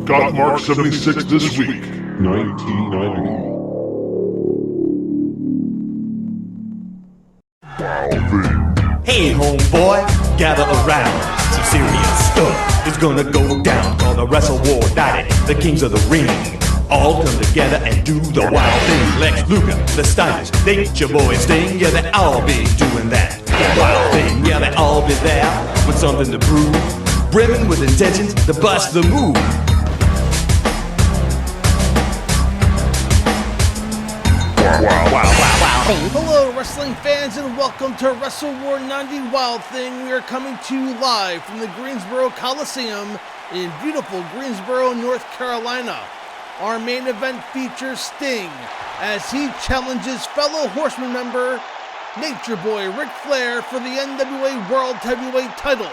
Gotmark76 this week, 1990. Hey homeboy, gather around. Some serious stuff is gonna go down. Called the Wrestle War Night, the kings of the ring all come together and do the wild thing. Lex Luger, the Steiners, they your boy Sting. Yeah, they all be doing that wild thing. Yeah, they all be there with something to prove, brimming with intentions to bust the move. Hello wrestling fans and welcome to Wrestle War 90 Wild Thing. We are coming to you live from the Greensboro Coliseum in beautiful Greensboro, North Carolina. Our main event features Sting as he challenges fellow Horsemen member Nature Boy Ric Flair for the NWA World Heavyweight title.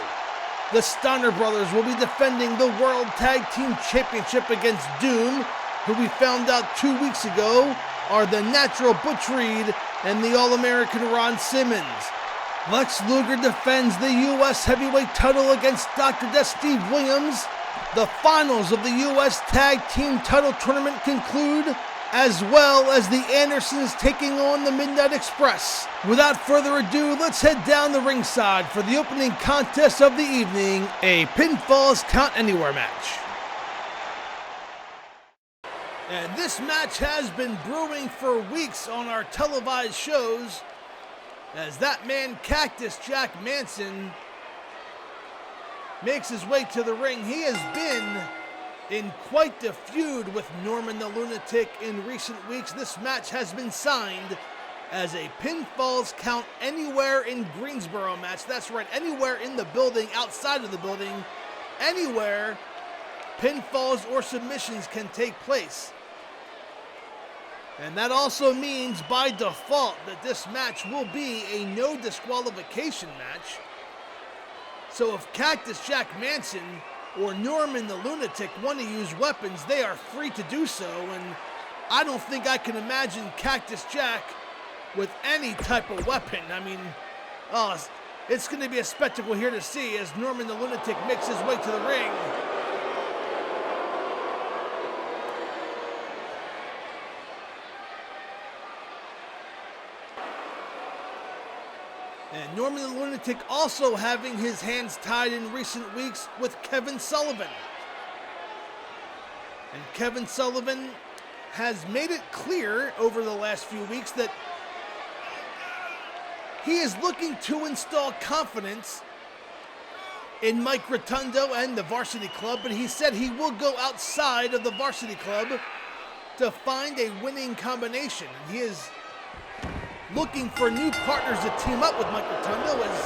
The Steiner brothers will be defending the World Tag Team Championship against Doom, who we found out 2 weeks ago are the Natural Butch Reed and the All-American Ron Simmons. Lex Luger defends the U.S. Heavyweight title against Dr. Death Steve Williams. The finals of the U.S. Tag Team title tournament conclude, as well as the Andersons taking on the Midnight Express. Without further ado, let's head down the ringside for the opening contest of the evening, a Pinfalls Count Anywhere match. And this match has been brewing for weeks on our televised shows, as that man Cactus Jack Manson makes his way to the ring. He has been in quite the feud with Norman the Lunatic in recent weeks. This match has been signed as a Pinfalls Count Anywhere in Greensboro match. That's right, anywhere in the building, outside of the building, anywhere pinfalls or submissions can take place. And that also means, by default, that this match will be a no disqualification match. So if Cactus Jack Manson or Norman the Lunatic want to use weapons, they are free to do so. And I don't think I can imagine Cactus Jack with any type of weapon. I mean, it's going to be a spectacle here to see as Norman the Lunatic makes his way to the ring. And Norman the Lunatic also having his hands tied in recent weeks with Kevin Sullivan. And Kevin Sullivan has made it clear over the last few weeks that he is looking to install confidence in Mike Rotundo and the Varsity Club, but he said he will go outside of the Varsity Club to find a winning combination. And he is looking for new partners to team up with Mike Rotundo as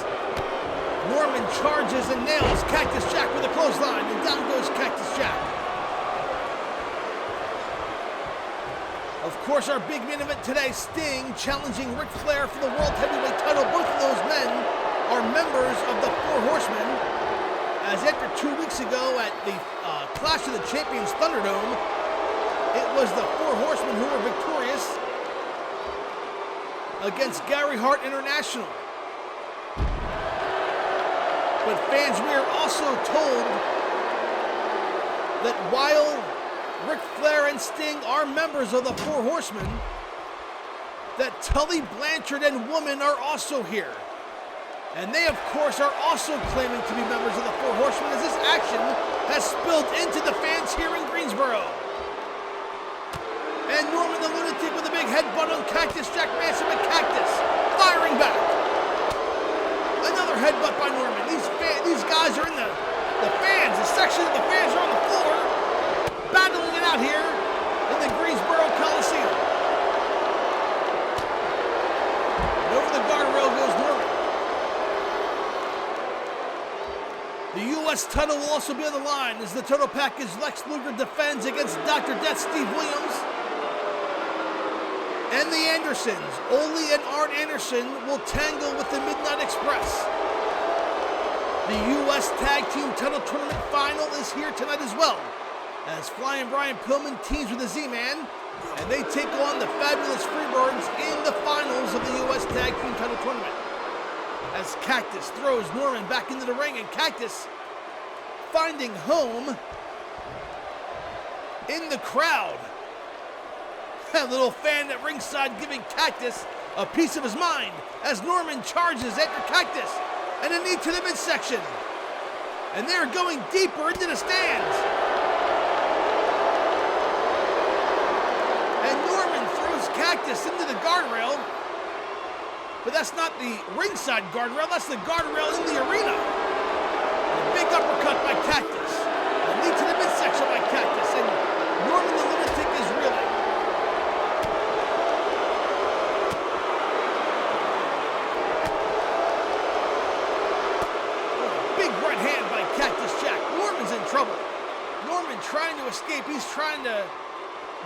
Norman charges and nails Cactus Jack with a clothesline, and down goes Cactus Jack. Of course, our big main event today, Sting challenging Ric Flair for the World Heavyweight title. Both of those men are members of the Four Horsemen, as after 2 weeks ago at the Clash of the Champions Thunderdome, it was the Four Horsemen who were victorious against Gary Hart International. But fans, we are also told that while Ric Flair and Sting are members of the Four Horsemen, that Tully Blanchard and Woman are also here. And they, of course, are also claiming to be members of the Four Horsemen, as this action has spilled into the fans here in Greensboro. And Norman the Lunatic with a big headbutt on Cactus Jack Manson, but Cactus firing back. Another headbutt by Norman. These guys are in the fans. The section of the fans are on the floor, battling it out here in the Greensboro Coliseum. And over the guardrail goes Norman. The U.S. title will also be on the line as the total package Lex Luger defends against Dr. Death Steve Williams. And the Andersons, Ole and Arn Anderson, will tangle with the Midnight Express. The U.S. Tag Team Title Tournament Final is here tonight as well, as Flying Brian Pillman teams with the Z-Man, and they take on the Fabulous Freebirds in the finals of the U.S. Tag Team Title Tournament. As Cactus throws Norman back into the ring, and Cactus finding home in the crowd. That little fan at ringside giving Cactus a piece of his mind as Norman charges after Cactus and a knee to the midsection. And they're going deeper into the stands. And Norman throws Cactus into the guardrail. But that's not the ringside guardrail, that's the guardrail in the arena. A big uppercut by Cactus. A knee to the midsection by Cactus. And Norman the Lunatic is reeling. Big right hand by Cactus Jack. Norman's in trouble. Norman trying to escape. He's trying to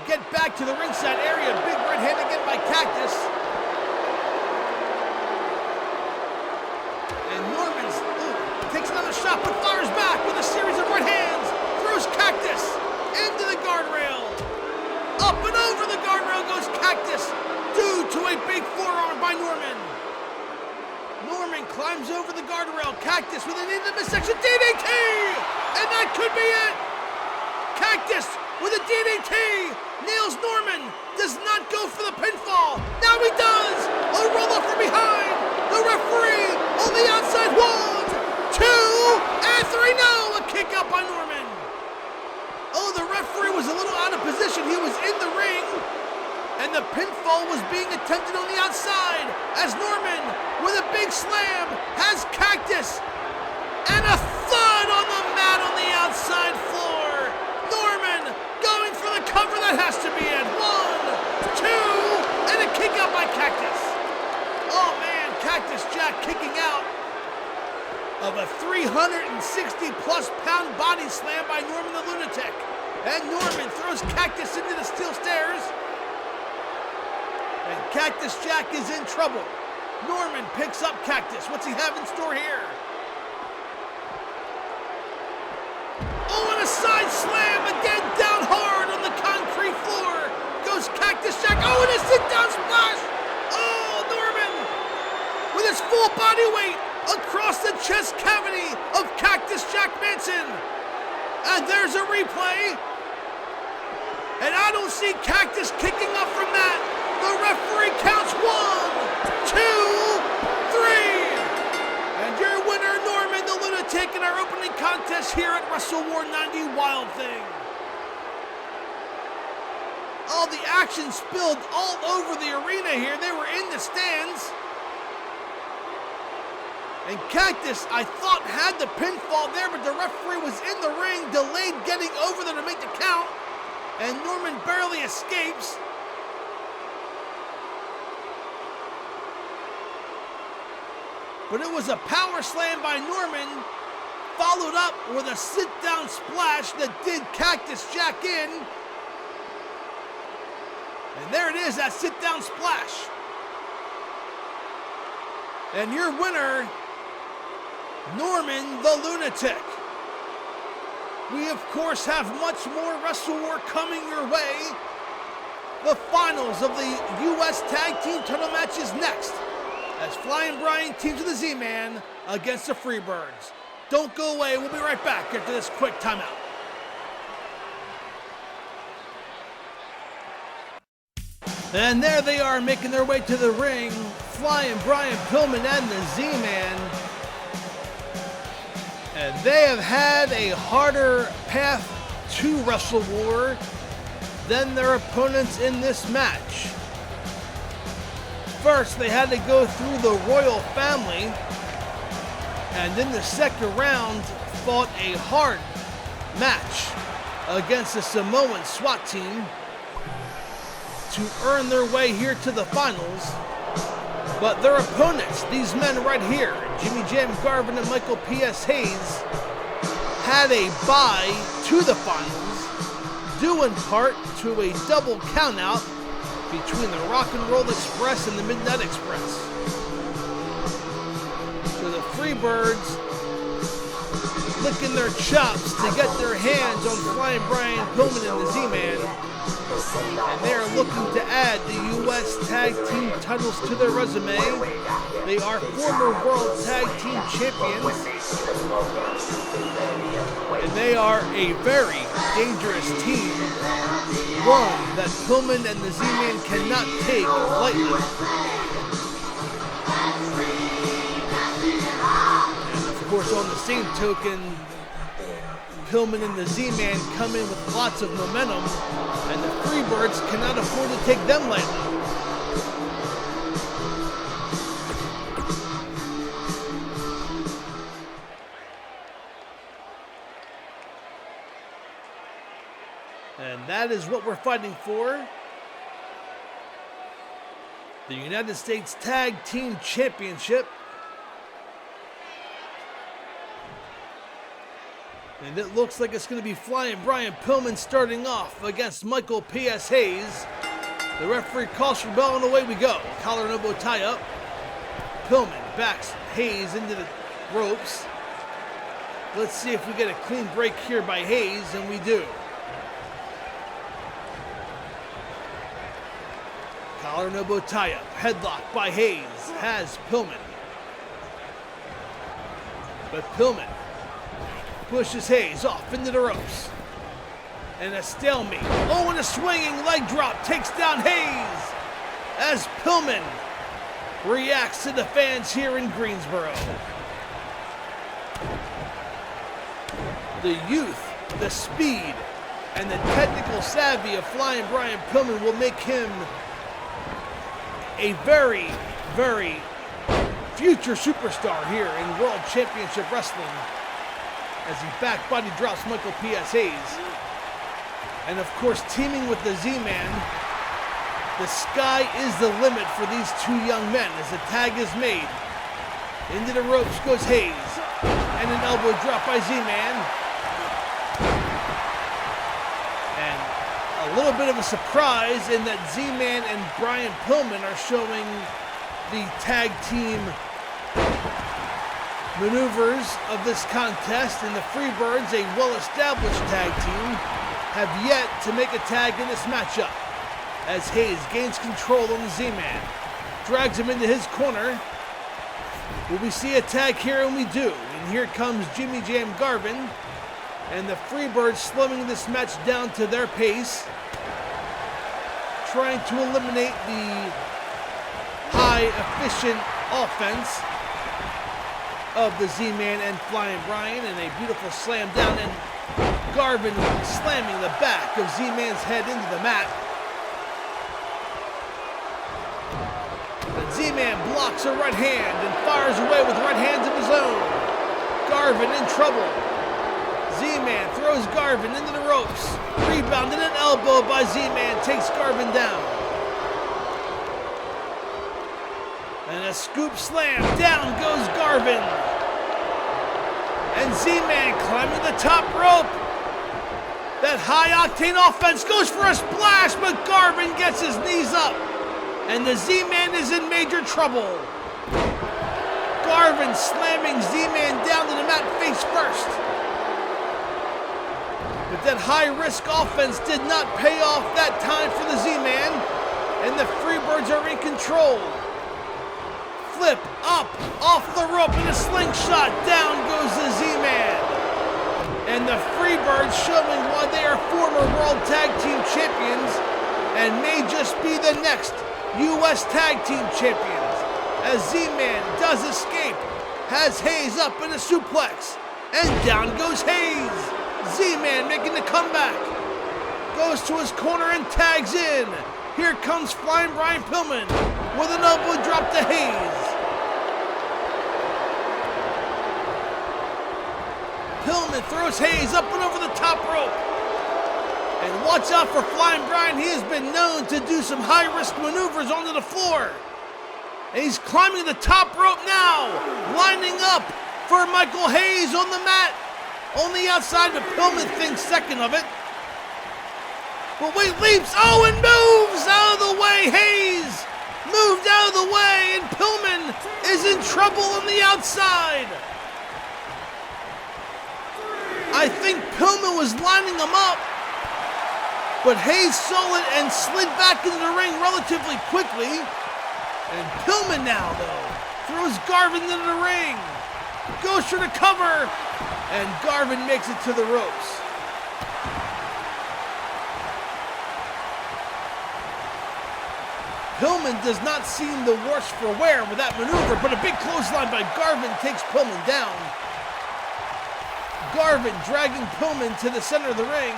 get back to the ringside area. Big right hand again by Cactus. And Norman takes another shot but fires back with a series of right hands. Throws Cactus into the guardrail. Up and over the guardrail goes Cactus due to a big forearm by Norman. Norman climbs over the guardrail. Cactus with an into the midsection DDT! And that could be it! Cactus with a DDT nails Norman. Does not go for the pinfall. Now he does! A roll up from behind. The referee on the outside. 1, 2, and 3. No! A kick out by Norman. Oh, the referee was a little out of position. He was in the ring. And the pinfall was being attempted on the outside as Norman, with a big slam, has Cactus. And a thud on the mat on the outside floor. Norman going for the cover. That has to be it. 1, 2, and a kick out by Cactus. Oh man, Cactus Jack kicking out of a 360-plus pound body slam by Norman the Lunatic. And Norman throws Cactus into the steel stairs. And Cactus Jack is in trouble. Norman picks up Cactus. What's he have in store here? Oh, and a side slam again, down hard on the concrete floor. Goes Cactus Jack. Oh, and a sit-down splash. Oh, Norman with his full body weight across the chest cavity of Cactus Jack Manson. And there's a replay. And I don't see Cactus kicking up from that. The referee counts 1, 2, 3. And your winner, Norman the Lunatic, in our opening contest here at Wrestle War 90 Wild Thing. All the action spilled all over the arena here. They were in the stands. And Cactus, I thought, had the pinfall there, but the referee was in the ring, delayed getting over there to make the count. And Norman barely escapes. But it was a power slam by Norman, followed up with a sit-down splash that did Cactus Jack in. And there it is, that sit-down splash. And your winner, Norman the Lunatic. We, of course, have much more Wrestle War coming your way. The finals of the U.S. Tag Team Title match is next, as Flying Brian teams with the Z-Man against the Freebirds. Don't go away. We'll be right back after this quick timeout. And there they are, making their way to the ring. Flying Brian Pillman and the Z-Man. And they have had a harder path to Wrestle War than their opponents in this match. First, they had to go through the royal family, and in the second round, fought a hard match against the Samoan SWAT team to earn their way here to the finals. But their opponents, these men right here, Jimmy Jam Garvin and Michael P.S. Hayes, had a bye to the finals, due in part to a double countout between the Rock and Roll Express and the Midnight Express. So the Freebirds licking their chops to get their hands on Flying Brian Pillman and the Z-Man. And they are looking to add the U.S. Tag Team titles to their resume. They are former World Tag Team Champions. And they are a very dangerous team. One that Pillman and the Z-Man cannot take lightly. And of course, on the same token, Pillman and the Z-Man come in with lots of momentum, and the Freebirds cannot afford to take them lightly. And that is what we're fighting for. The United States Tag Team Championship. And it looks like it's going to be Flying Brian Pillman starting off against Michael P.S. Hayes. The referee calls for bell and away we go. Collar and elbow tie up. Pillman backs Hayes into the ropes. Let's see if we get a clean break here by Hayes, and we do. Collar and elbow tie up. Headlock by Hayes has Pillman. But Pillman pushes Hayes off into the ropes. And a stalemate. Oh, and a swinging leg drop takes down Hayes as Pillman reacts to the fans here in Greensboro. The youth, the speed, and the technical savvy of Flying Brian Pillman will make him a very, very future superstar here in World Championship Wrestling as he back body drops Michael P.S. Hayes. And of course, teaming with the Z-Man, the sky is the limit for these two young men as the tag is made. Into the ropes goes Hayes, and an elbow drop by Z-Man. And a little bit of a surprise in that Z-Man and Brian Pillman are showing the tag team maneuvers of this contest, and the Freebirds, a well-established tag team, have yet to make a tag in this matchup as Hayes gains control on the Z-Man, drags him into his corner. Will we see a tag here? And we do. And here comes Jimmy Jam Garvin, and the Freebirds slowing this match down to their pace, trying to eliminate the high efficient offense of the Z-Man and Flying Brian, and a beautiful slam down, and Garvin slamming the back of Z-Man's head into the mat. But Z-Man blocks a right hand and fires away with right hands of his own. Garvin in trouble. Z-Man throws Garvin into the ropes. Rebound and an elbow by Z-Man takes Garvin down. And a scoop slam. Down goes Garvin. And Z-Man climbing the top rope. That high-octane offense goes for a splash, but Garvin gets his knees up. And the Z-Man is in major trouble. Garvin slamming Z-Man down to the mat face first. But that high-risk offense did not pay off that time for the Z-Man. And the Freebirds are in control. Flip up, off the rope in a slingshot. Down goes the Z-Man. And the Freebirds showing why they are former World Tag Team Champions and may just be the next U.S. Tag Team Champions. As Z-Man does escape, has Hayes up in a suplex, and down goes Hayes. Z-Man making the comeback. Goes to his corner and tags in. Here comes Flying Brian Pillman with an elbow drop to Hayes. Pillman throws Hayes up and over the top rope. And watch out for Flying Brian. He has been known to do some high-risk maneuvers onto the floor. And he's climbing the top rope now, lining up for Michael Hayes on the mat. On the outside, but Pillman thinks second of it. But wait, leaps, oh, and moves out of the way. Hayes moved out of the way, and Pillman is in trouble on the outside. I think Pillman was lining him up, but Hayes saw it and slid back into the ring relatively quickly. And Pillman now, though, throws Garvin into the ring. Goes for the cover. And Garvin makes it to the ropes. Pillman does not seem the worse for wear with that maneuver, but a big clothesline by Garvin takes Pillman down. Garvin dragging Pillman to the center of the ring,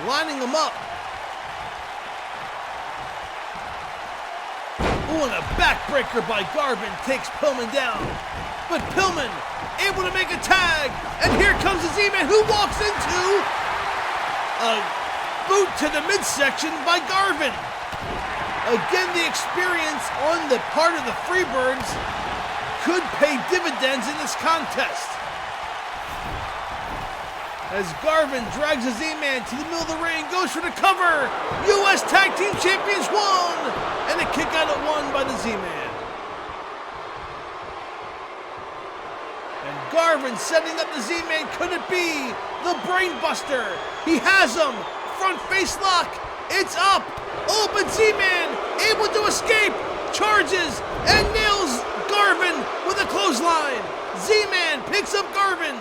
lining him up. Ooh, and a backbreaker by Garvin takes Pillman down. But Pillman able to make a tag, and here comes the Z-Man who walks into a boot to the midsection by Garvin. Again, the experience on the part of the Freebirds could pay dividends in this contest. As Garvin drags the Z-Man to the middle of the ring, goes for the cover. U.S. Tag Team Champions won! And a kick out at one by the Z-Man. And Garvin setting up the Z-Man. Could it be the Brain Buster? He has him. Front face lock. It's up. Oh, but Z-Man able to escape. Charges and nails Garvin with a clothesline. Z-Man picks up Garvin.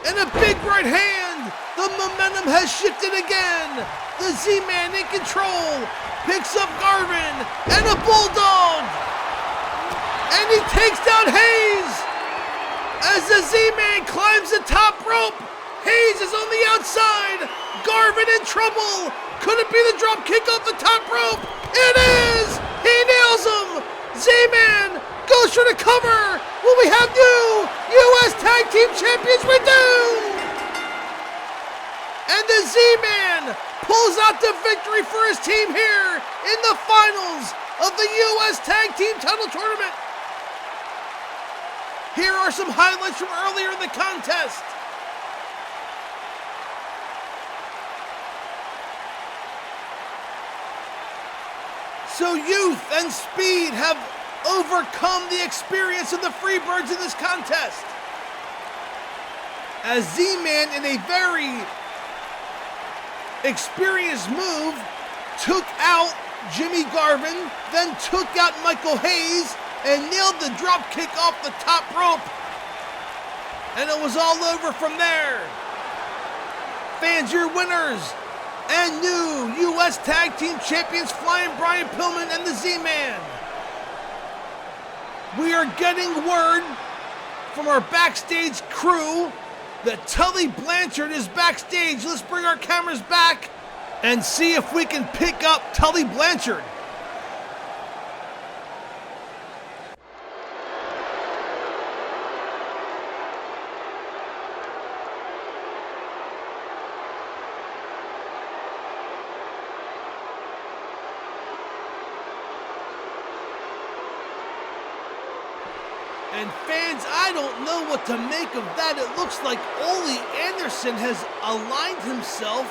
And a big right hand. The momentum has shifted again. The Z-Man in control. Picks up Garvin. And a bulldog. And he takes down Hayes. As the Z-Man climbs the top rope. Hayes is on the outside. Garvin in trouble. Could it be the drop kick off the top rope? It is. He nails him. Z-Man goes for the cover. Will we have new U.S. Tag Team Champions? We do. And the Z-Man pulls out the victory for his team here in the finals of the U.S. Tag Team Title Tournament. Here are some highlights from earlier in the contest. So youth and speed have overcome the experience of the Freebirds in this contest. As Z-Man, in a very experienced move, took out Jimmy Garvin, then took out Michael Hayes, and nailed the drop kick off the top rope. And it was all over from there. Fans, your winners and new U.S. Tag Team Champions, Flying Brian Pillman and the Z-Man. We are getting word from our backstage crew that Tully Blanchard is backstage. Let's bring our cameras back and see if we can pick up Tully Blanchard. And fans, I don't know what to make of that. It looks like Ole Anderson has aligned himself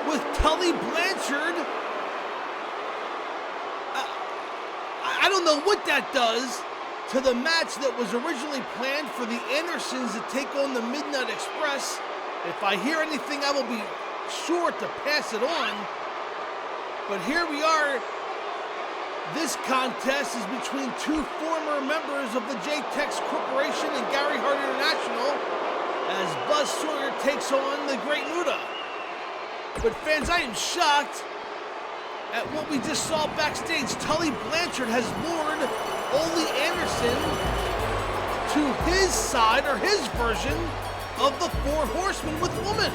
with Tully Blanchard. I don't know what that does to the match that was originally planned for the Andersons to take on the Midnight Express. If I hear anything, I will be sure to pass it on. But here we are. This contest is between two former members of the J-Tex Corporation and Gary Hart International as Buzz Sawyer takes on the Great Muta. But fans, I am shocked at what we just saw backstage. Tully Blanchard has lured Ole Anderson to his side, or his version, of the Four Horsemen with Woman.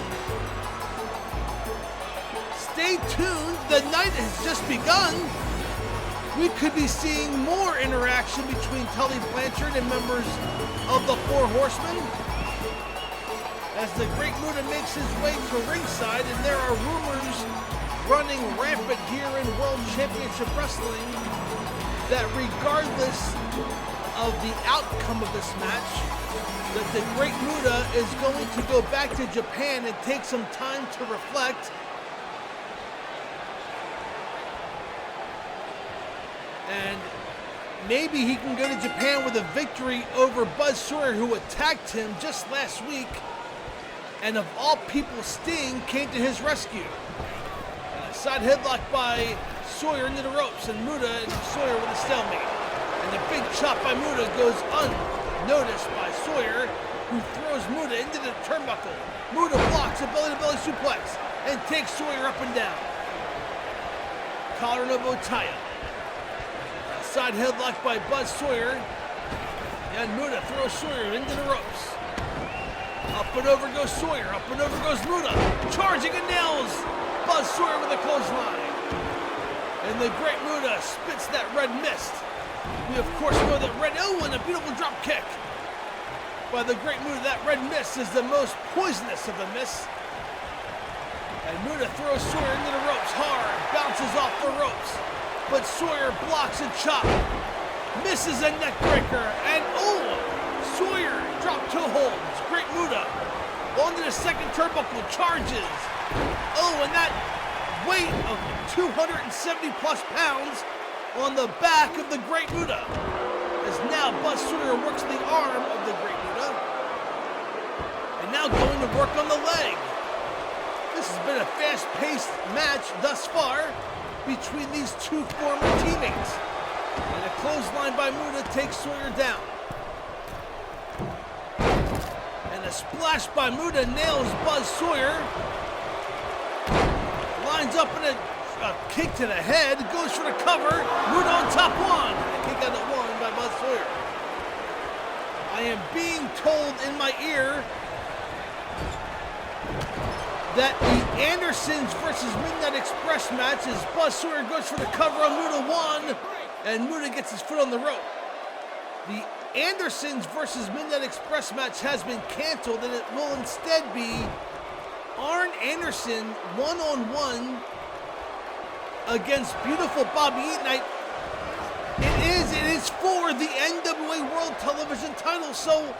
Stay tuned, the night has just begun. We could be seeing more interaction between Tully Blanchard and members of the Four Horsemen as the Great Muta makes his way to ringside, and there are rumors running rampant here in World Championship Wrestling that regardless of the outcome of this match, that the Great Muta is going to go back to Japan and take some time to reflect. And maybe he can go to Japan with a victory over Buzz Sawyer, who attacked him just last week. And of all people, Sting came to his rescue. And a side headlock by Sawyer into the ropes, and Muta and Sawyer with a stalemate. And the big chop by Muta goes unnoticed by Sawyer. who throws Muta into the turnbuckle. Muta blocks a belly-to-belly suplex and takes Sawyer up and down. Collar and elbow tie-up. Side headlock by Buzz Sawyer. And Muta throws Sawyer into the ropes. Up and over goes Sawyer. Up and over goes Muta. Charging and nails Buzz Sawyer with a clothesline. And the great Muta spits that red mist. We of course know that red, and a beautiful drop kick by the great Muta. That red mist is the most poisonous of the mists. And Muta throws Sawyer into the ropes hard, bounces off the ropes. But Sawyer blocks a chop, misses a neck breaker, and Sawyer drop toe holds. Great Muta onto the second turnbuckle, charges. And that weight of 270 plus pounds on the back of the great Muta. As now Buzz Sawyer works the arm of the great Muta. And now going to work on the leg. This has been a fast-paced match thus far between these two former teammates. And a clothesline by Muta takes Sawyer down. And a splash by Muta nails Buzz Sawyer. Lines up in a kick to the head, goes for the cover. Muta on top one. A kick out at one by Buzz Sawyer. I am being told in my ear that the Andersons versus Midnight Express match is Buzz Sawyer goes for the cover on Muta one, and Muta gets his foot on the rope. The Andersons versus Midnight Express match has been canceled, and it will instead be Arn Anderson one-on-one against beautiful Bobby Eaton. It is for the NWA World Television title, so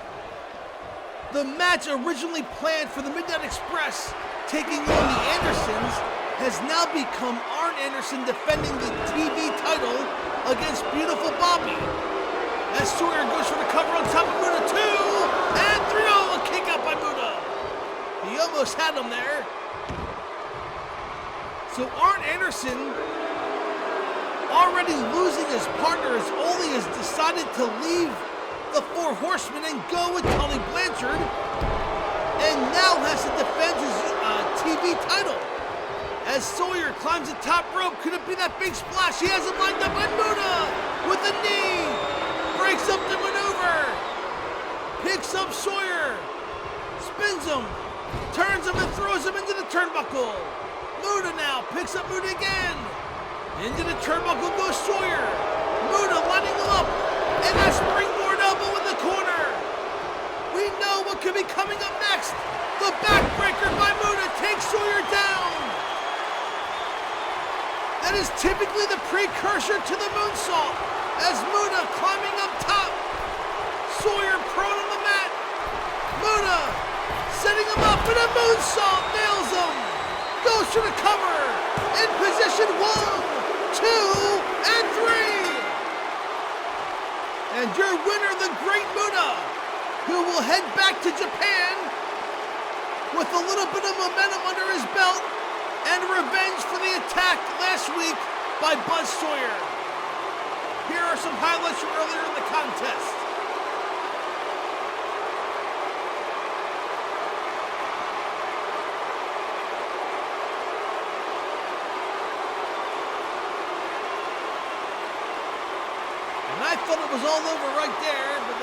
the match originally planned for the Midnight Express taking on the Andersons has now become Arn Anderson defending the TV title against beautiful Bobby. As Sawyer goes for the cover on top of Muta, 2 and 3, a kick out by Muta. He almost had him there. So Arn Anderson, already losing his partner as Ole has decided to leave the Four Horsemen and go with Tully Blanchard, and now has to defend his TV title. As Sawyer climbs the top rope, could it be that big splash? He has it lined up by Muta with a knee, breaks up the maneuver, picks up Sawyer, spins him, turns him and throws him into the turnbuckle. Muta now picks up Muta again. Into the turnbuckle goes Sawyer. Muta lining him up, and that springboard elbow in the corner. We know what could be coming up next. The backbreaker by Muta takes Sawyer down. That is typically the precursor to the moonsault. As Muta climbing up top. Sawyer prone on the mat. Muta setting him up, and a moonsault nails him. Goes for the cover. In position 1, 2, and 3. And your winner, the great Muta, who will head back to Japan with a little bit of momentum under his belt and revenge for the attack last week by Buzz Sawyer. Here are some highlights from earlier in the contest. I thought it was all over right there, but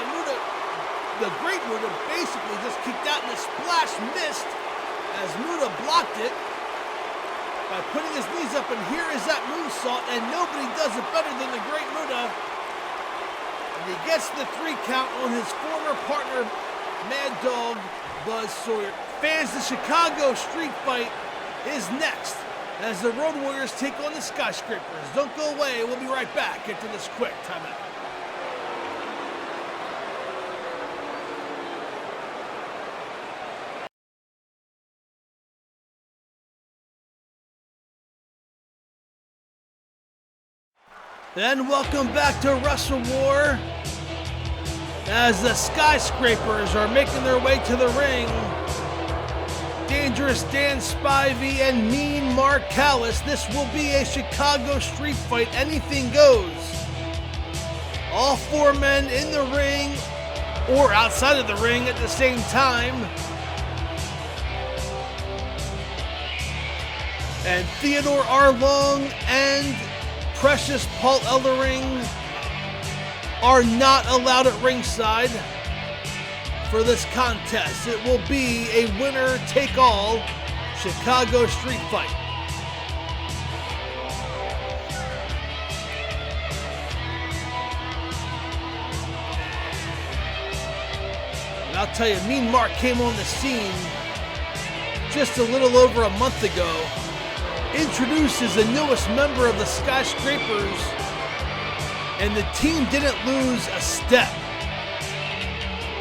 the great Muta basically just kicked out, and the splash missed as Muta blocked it by putting his knees up, and here is that moonsault, and nobody does it better than the great Muta. And he gets the 3 count on his former partner, Mad Dog Buzz Sawyer. Fans, the Chicago street fight is next as the Road Warriors take on the Skyscrapers. Don't go away, we'll be right back after this quick timeout. And welcome back to Wrestle War as the Skyscrapers are making their way to the ring. Dangerous Dan Spivey and Mean Mark Callis. This will be a Chicago street fight. Anything goes. All 4 men in the ring or outside of the ring at the same time. And Theodore R. Long and Precious Paul Ellering are not allowed at ringside for this contest. It will be a winner-take-all Chicago street fight. And I'll tell you, Mean Mark came on the scene just a little over a month ago, introduced as the newest member of the Skyscrapers, and the team didn't lose a step.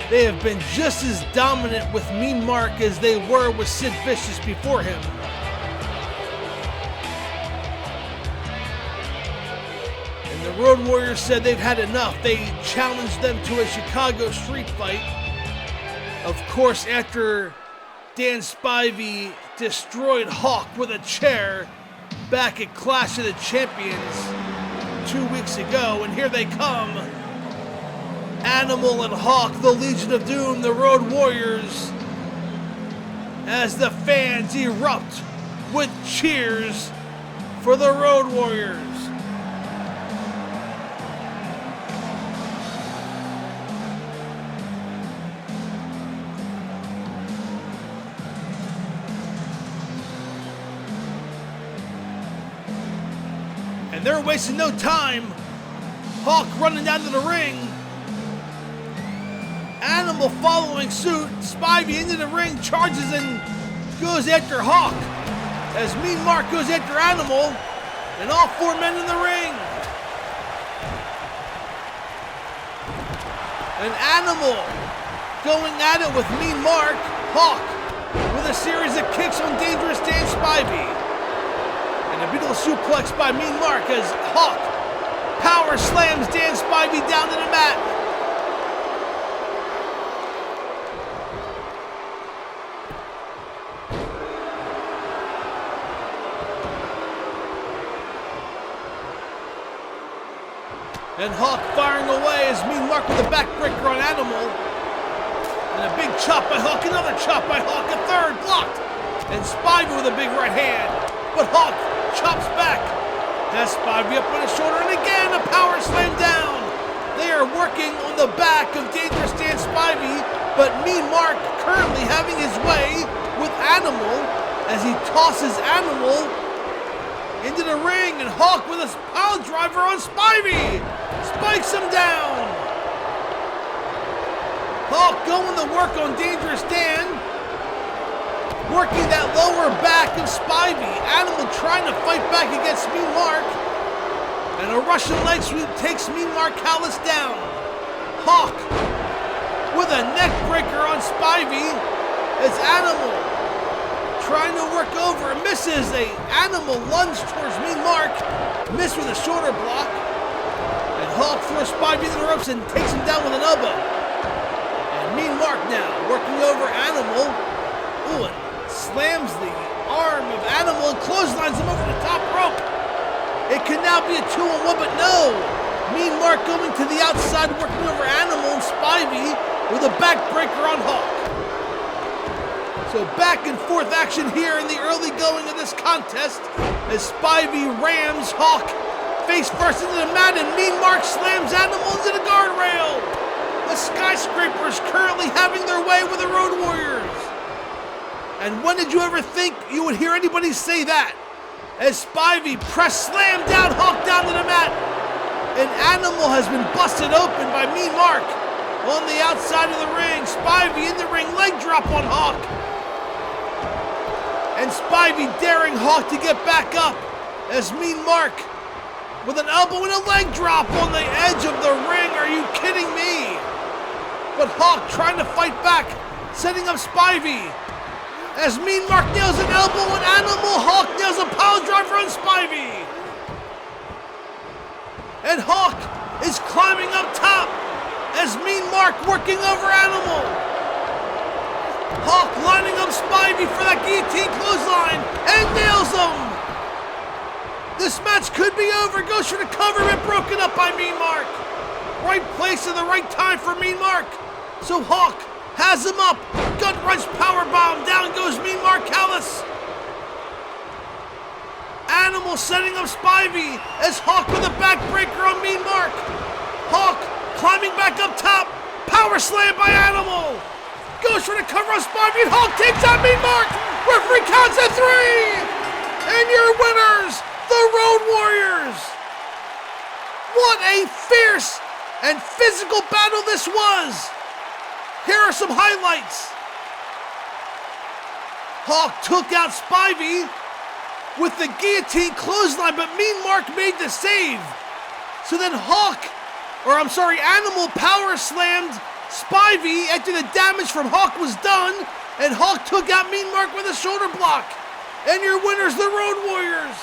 They have been just as dominant with Mean Mark as they were with Sid Vicious before him. And the Road Warriors said they've had enough. They challenged them to a Chicago street fight. Of course, after Dan Spivey destroyed Hawk with a chair back at Clash of the Champions 2 weeks ago, and here they come. Animal and Hawk, the Legion of Doom, the Road Warriors, as the fans erupt with cheers for the Road Warriors. And they're wasting no time. Hawk running down to the ring. Animal following suit. Spivey into the ring, charges and goes after Hawk. As Mean Mark goes after Animal, and all four men in the ring. An Animal going at it with Mean Mark. Hawk with a series of kicks on Dangerous Dan Spivey. And a beautiful suplex by Mean Mark as Hawk power slams Dan Spivey down to the mat. And Hawk firing away as Mean Mark with a backbreaker on Animal. And a big chop by Hawk, another chop by Hawk, a third blocked. And Spivey with a big right hand. But Hawk chops back. Has Spivey up on his shoulder, and again a power slam down. They are working on the back of Dangerous Dan Spivey, but Mean Mark currently having his way with Animal as he tosses Animal into the ring, and Hawk with a pile driver on Spivey. Spikes him down. Hawk going to work on Dangerous Dan. Working that lower back of Spivey. Animal trying to fight back against Mean Mark. And a Russian leg sweep takes Mean Mark Callis down. Hawk with a neck breaker on Spivey as Animal trying to work over, misses. A Animal lunge towards Mean Mark, missed with a shoulder block. And Hawk throws Spivey to the ropes and takes him down with an elbow. And Mean Mark now working over Animal. Ooh, and slams the arm of Animal and clotheslines him over the top rope. It can now be a 2-on-1, but no. Mean Mark going to the outside, working over Animal and Spivey with a backbreaker on Hawk. So back and forth action here in the early going of this contest as Spivey rams Hawk face first into the mat, and Mean Mark slams Animal into the guardrail. The Skyscrapers currently having their way with the Road Warriors. And when did you ever think you would hear anybody say that? As Spivey press slam down Hawk down to the mat. An Animal has been busted open by Mean Mark on the outside of the ring. Spivey in the ring, leg drop on Hawk. And Spivey daring Hawk to get back up as Mean Mark with an elbow and a leg drop on the edge of the ring. Are you kidding me? But Hawk trying to fight back, setting up Spivey. As Mean Mark nails an elbow on Animal, Hawk nails a pile driver on Spivey. And Hawk is climbing up top as Mean Mark working over Animal. Hawk lining up Spivey for that guillotine clothesline and nails him. This match could be over. Goes for the cover, but broken up by Mean Mark. Right place at the right time for Mean Mark. So Hawk has him up. Gut wrench powerbomb. Down goes Mean Marcalis. Animal setting up Spivey as Hawk with a backbreaker on Mean Mark. Hawk climbing back up top. Power slam by Animal. Goes for the cover on Spivey, and Hawk takes out Mean Mark. Referee counts at 3. And your winners, the Road Warriors. What a fierce and physical battle this was. Here are some highlights. Hawk took out Spivey with the guillotine clothesline, but Mean Mark made the save. So then Animal power slammed Spivey after the damage from Hawk was done, and Hawk took out Mean Mark with a shoulder block. And your winners, the Road Warriors.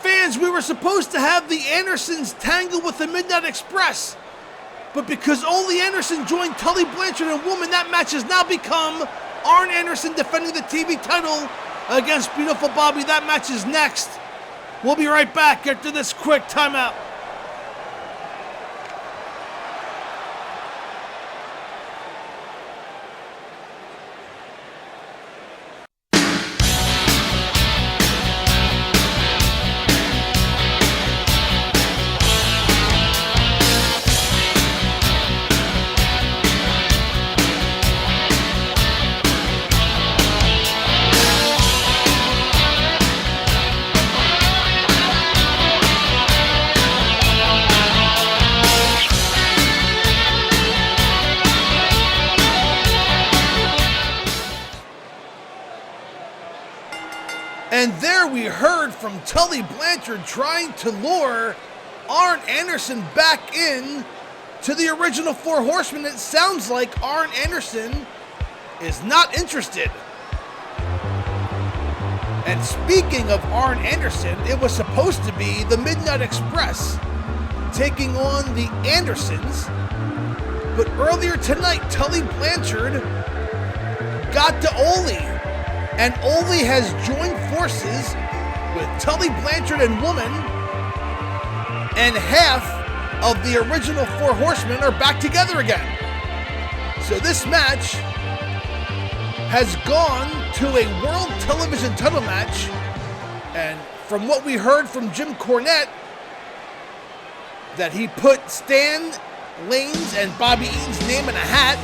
Fans, we were supposed to have the Andersons tangle with the Midnight Express, but because only Anderson joined Tully Blanchard and Woman, that match has now become Arn Anderson defending the TV title against Beautiful Bobby. That match is next. We'll be right back after this quick timeout. And there we heard from Tully Blanchard trying to lure Arn Anderson back in to the original Four Horsemen. It sounds like Arn Anderson is not interested. And speaking of Arn Anderson, it was supposed to be the Midnight Express taking on the Andersons. But earlier tonight, Tully Blanchard got to Ole. And Ole has joined forces with Tully Blanchard and Woman, and half of the original Four Horsemen are back together again. So this match has gone to a World Television title match, and from what we heard from Jim Cornette, that he put Stan Lane's and Bobby Eaton's name in a hat,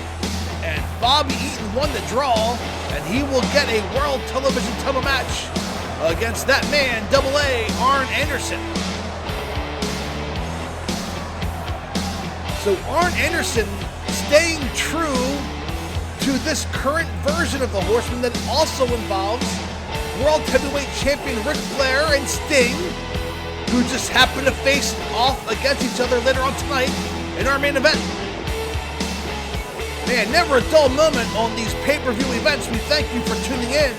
and Bobby Eaton won the draw, and he will get a World Television title match against that man, AA Arn Anderson. So Arn Anderson staying true to this current version of the Horsemen that also involves World Heavyweight Champion Ric Flair and Sting, who just happen to face off against each other later on tonight in our main event. Man, never a dull moment on these pay-per-view events. We thank you for tuning in.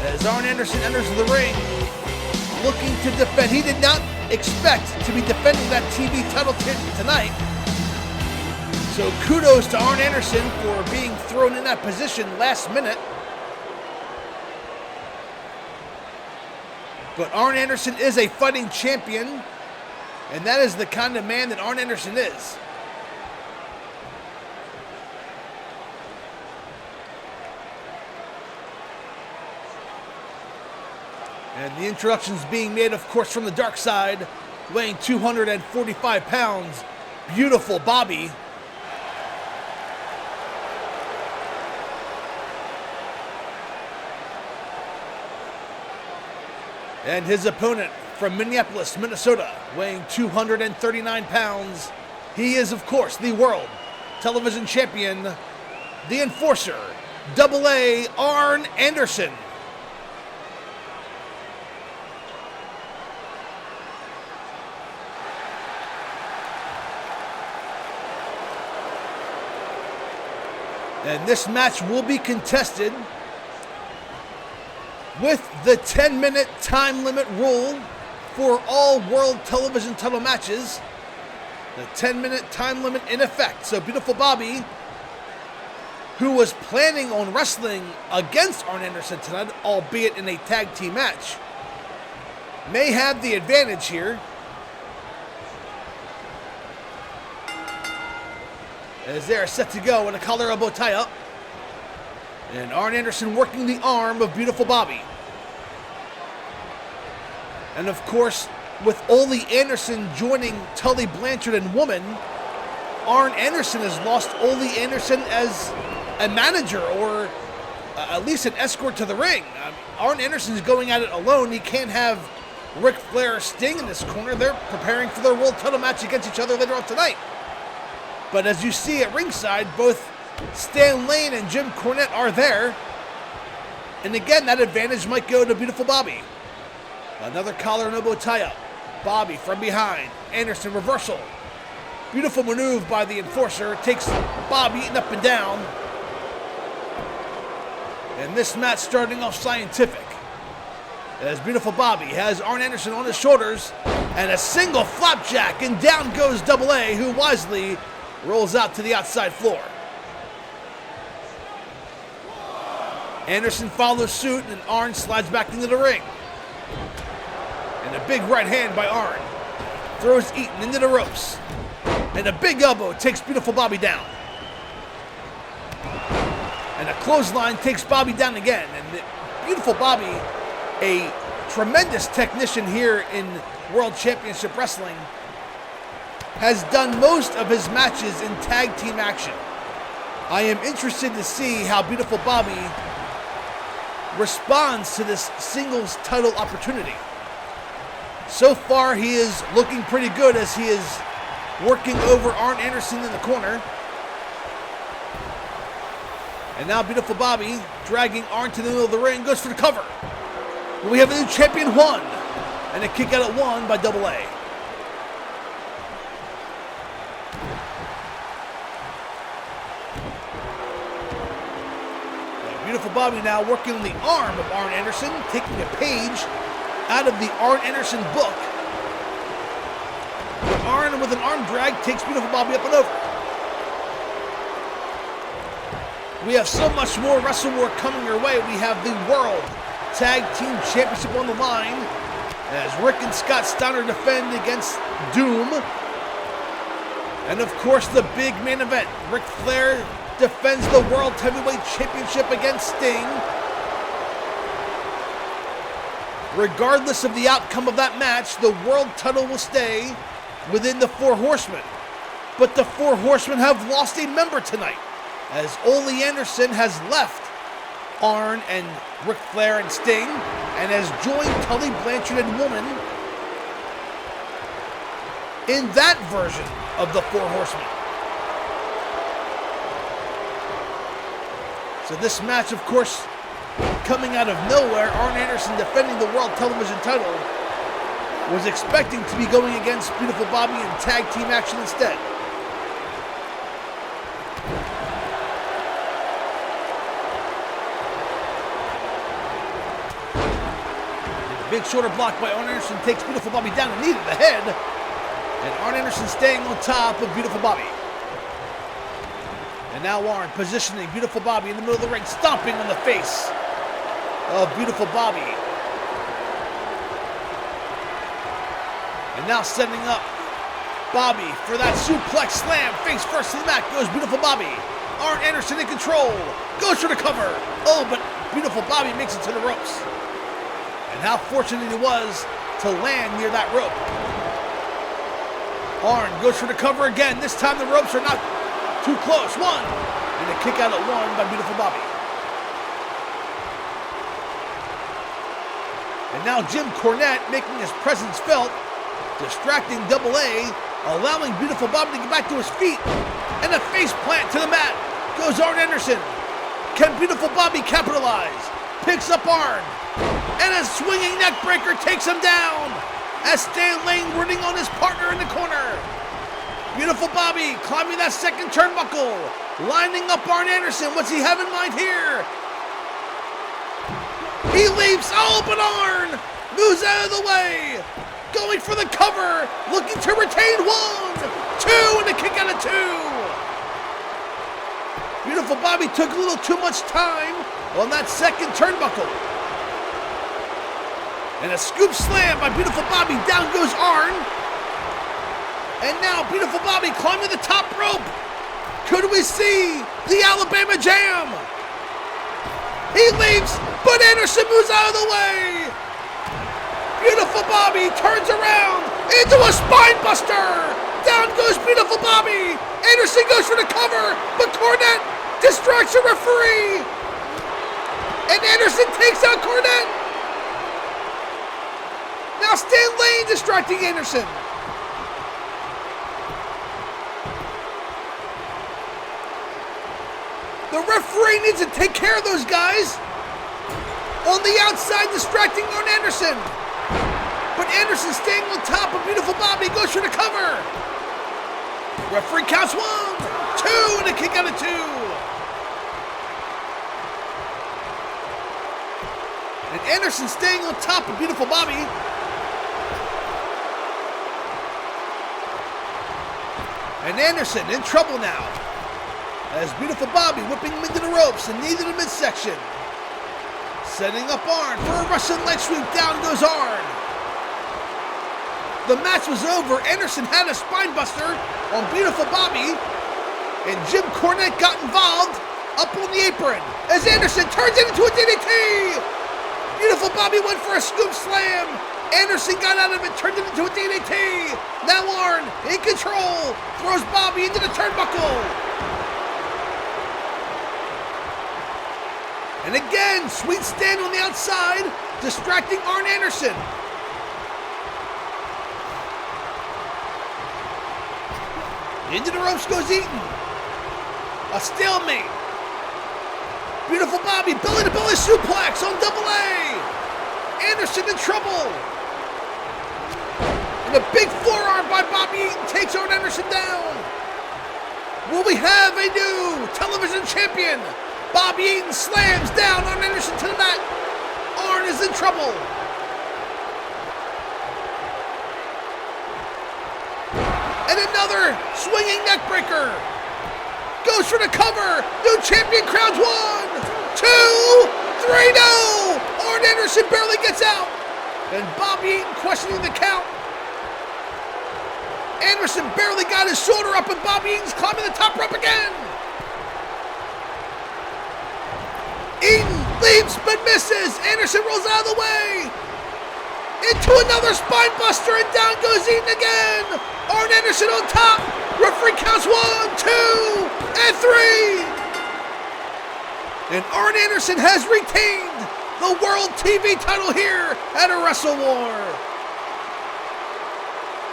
As Arn Anderson enters the ring, looking to defend. He did not expect to be defending that TV title tonight. So kudos to Arn Anderson for being thrown in that position last minute. But Arn Anderson is a fighting champion, and that is the kind of man that Arn Anderson is. And the introductions being made, of course, from the dark side, weighing 245 pounds, Beautiful Bobby. And his opponent from Minneapolis, Minnesota, weighing 239 pounds. He is, of course, the World Television Champion, the Enforcer, AA Arn Anderson. And this match will be contested with the 10-minute time limit rule for all World Television title matches. The 10-minute time limit in effect. So Beautiful Bobby who was planning on wrestling against Arn Anderson tonight, albeit in a tag team match, may have the advantage here. As they're set to go in a collar elbow tie-up. And Arn Anderson working the arm of Beautiful Bobby. And of course, with Ole Anderson joining Tully Blanchard and Woman, Arn Anderson has lost Ole Anderson as a manager, or at least an escort to the ring. Arn Anderson is going at it alone. He can't have Ric Flair or Sting in this corner. They're preparing for their world title match against each other later on tonight. But as you see at ringside, both Stan Lane and Jim Cornette are there. And again, that advantage might go to Beautiful Bobby. Another collar and elbow tie-up. Bobby from behind. Anderson reversal. Beautiful maneuver by the enforcer. Takes Bobby eating up and down. And this match starting off scientific, as Beautiful Bobby has Arn Anderson on his shoulders, and a single flapjack, and down goes Double A, who wisely rolls out to the outside floor. Anderson follows suit, and Arn slides back into the ring. And a big right hand by Arn. Throws Eaton into the ropes. And a big elbow takes Beautiful Bobby down. And a clothesline takes Bobby down again. And Beautiful Bobby, a tremendous technician here in World Championship Wrestling, has done most of his matches in tag team action. I am interested to see how Beautiful Bobby responds to this singles title opportunity. So far, he is looking pretty good as he is working over Arn Anderson in the corner. And now Beautiful Bobby dragging Arn to the middle of the ring, goes for the cover. We have a new champion, one. And a kick out at one by Double A. Beautiful Bobby now working on the arm of Arn Anderson, taking a page out of the Arn Anderson book. But Arn with an arm drag takes Beautiful Bobby up and over. We have so much more Wrestle War coming your way. We have the World Tag Team Championship on the line as Rick and Scott Steiner defend against Doom. And of course, the big main event. Ric Flair defends the World Heavyweight Championship against Sting. Regardless of the outcome of that match, the world title will stay within the Four Horsemen. But the Four Horsemen have lost a member tonight, as Ole Anderson has left Arn and Ric Flair and Sting, and has joined Tully Blanchard and Woman in that version of the Four Horsemen. So this match, of course, coming out of nowhere, Arn Anderson defending the World Television title, was expecting to be going against Beautiful Bobby in tag team action instead. Big shoulder block by Arn Anderson takes Beautiful Bobby down and knee to the head. And Arn Anderson staying on top of Beautiful Bobby. And now Arn positioning Beautiful Bobby in the middle of the ring, stomping on the face of Beautiful Bobby. And now setting up Bobby for that suplex slam. Face first to the mat goes Beautiful Bobby. Arn Anderson in control. Goes for the cover. Oh, but Beautiful Bobby makes it to the ropes. And how fortunate he was to land near that rope. Arn goes for the cover again. This time the ropes are not too close. One. And a kick out at one by Beautiful Bobby. And now Jim Cornette making his presence felt, distracting Double A, allowing Beautiful Bobby to get back to his feet. And a face plant to the mat goes Arn Anderson. Can Beautiful Bobby capitalize? Picks up Arn. And a swinging neck breaker takes him down as Stan Lane rooting on his partner in the corner. Beautiful Bobby climbing that second turnbuckle, lining up Arn Anderson. What's he have in mind here? He leaps. Oh, but Arn moves out of the way. Going for the cover, looking to retain one, two, and a kick out of two. Beautiful Bobby took a little too much time on that second turnbuckle. And a scoop slam by Beautiful Bobby. Down goes Arn. And now Beautiful Bobby climbing the top rope. Could we see the Alabama Jam? He leaps, but Anderson moves out of the way. Beautiful Bobby turns around into a spine buster. Down goes Beautiful Bobby. Anderson goes for the cover, but Cornette distracts the referee. And Anderson takes out Cornette. Now Stan Lane distracting Anderson. The referee needs to take care of those guys. On the outside, distracting Arn Anderson. But Anderson staying on top of Beautiful Bobby, goes for the cover. Referee counts 1, 2, and a kick out of 2. And Anderson staying on top of Beautiful Bobby. And Anderson in trouble now, as Beautiful Bobby whipping him into the ropes and knee to the midsection. Setting up Arn for a Russian leg sweep. Down goes Arn. The match was over. Anderson had a spine buster on Beautiful Bobby, and Jim Cornette got involved up on the apron as Anderson turns it into a DDT. Beautiful Bobby went for a scoop slam. Anderson got out of it, turned it into a DDT. Now Arn, in control, throws Bobby into the turnbuckle. And again, sweet stand on the outside, distracting Arn Anderson. Into the ropes goes Eaton. A stalemate. Beautiful Bobby, belly-to-belly suplex on Double A. Anderson in trouble. And a big forearm by Bobby Eaton takes Arn Anderson down. Will we have a new television champion? Bobby Eaton slams down Arn Anderson to the mat. Arn is in trouble. And another swinging neckbreaker. Goes for the cover. New champion crowns 1, 2, 3, no! Arn Anderson barely gets out. And Bobby Eaton questioning the count. Anderson barely got his shoulder up, and Bobby Eaton's climbing the top rope again. Eaton leaps but misses. Anderson rolls out of the way. Into another spine buster, and down goes Eaton again. Arn Anderson on top. Referee counts 1, 2, and 3. And Arn Anderson has retained the World TV title here at a Wrestle War.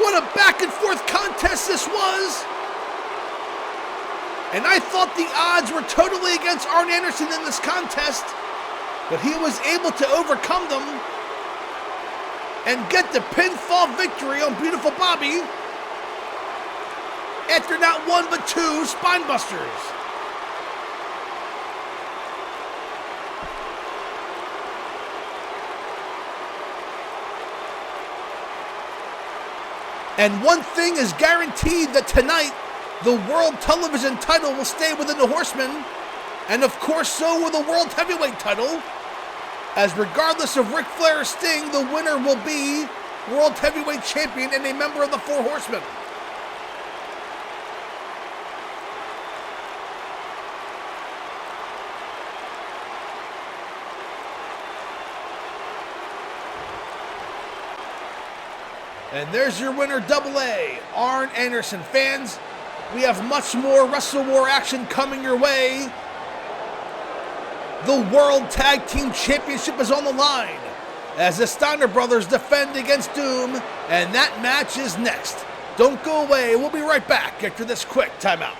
What a back and forth contest this was. And I thought the odds were totally against Arn Anderson in this contest, but he was able to overcome them and get the pinfall victory on Beautiful Bobby after not 1 but 2 spine busters. And one thing is guaranteed, that tonight the World Television title will stay within the Horsemen, and of course so will the World Heavyweight title, as regardless of Ric Flair or Sting, the winner will be World Heavyweight Champion and a member of the Four Horsemen. And there's your winner, Double A, Arn Anderson. Fans, we have much more Wrestle War action coming your way. The World Tag Team Championship is on the line as the Steiner brothers defend against Doom, and that match is next. Don't go away. We'll be right back after this quick timeout.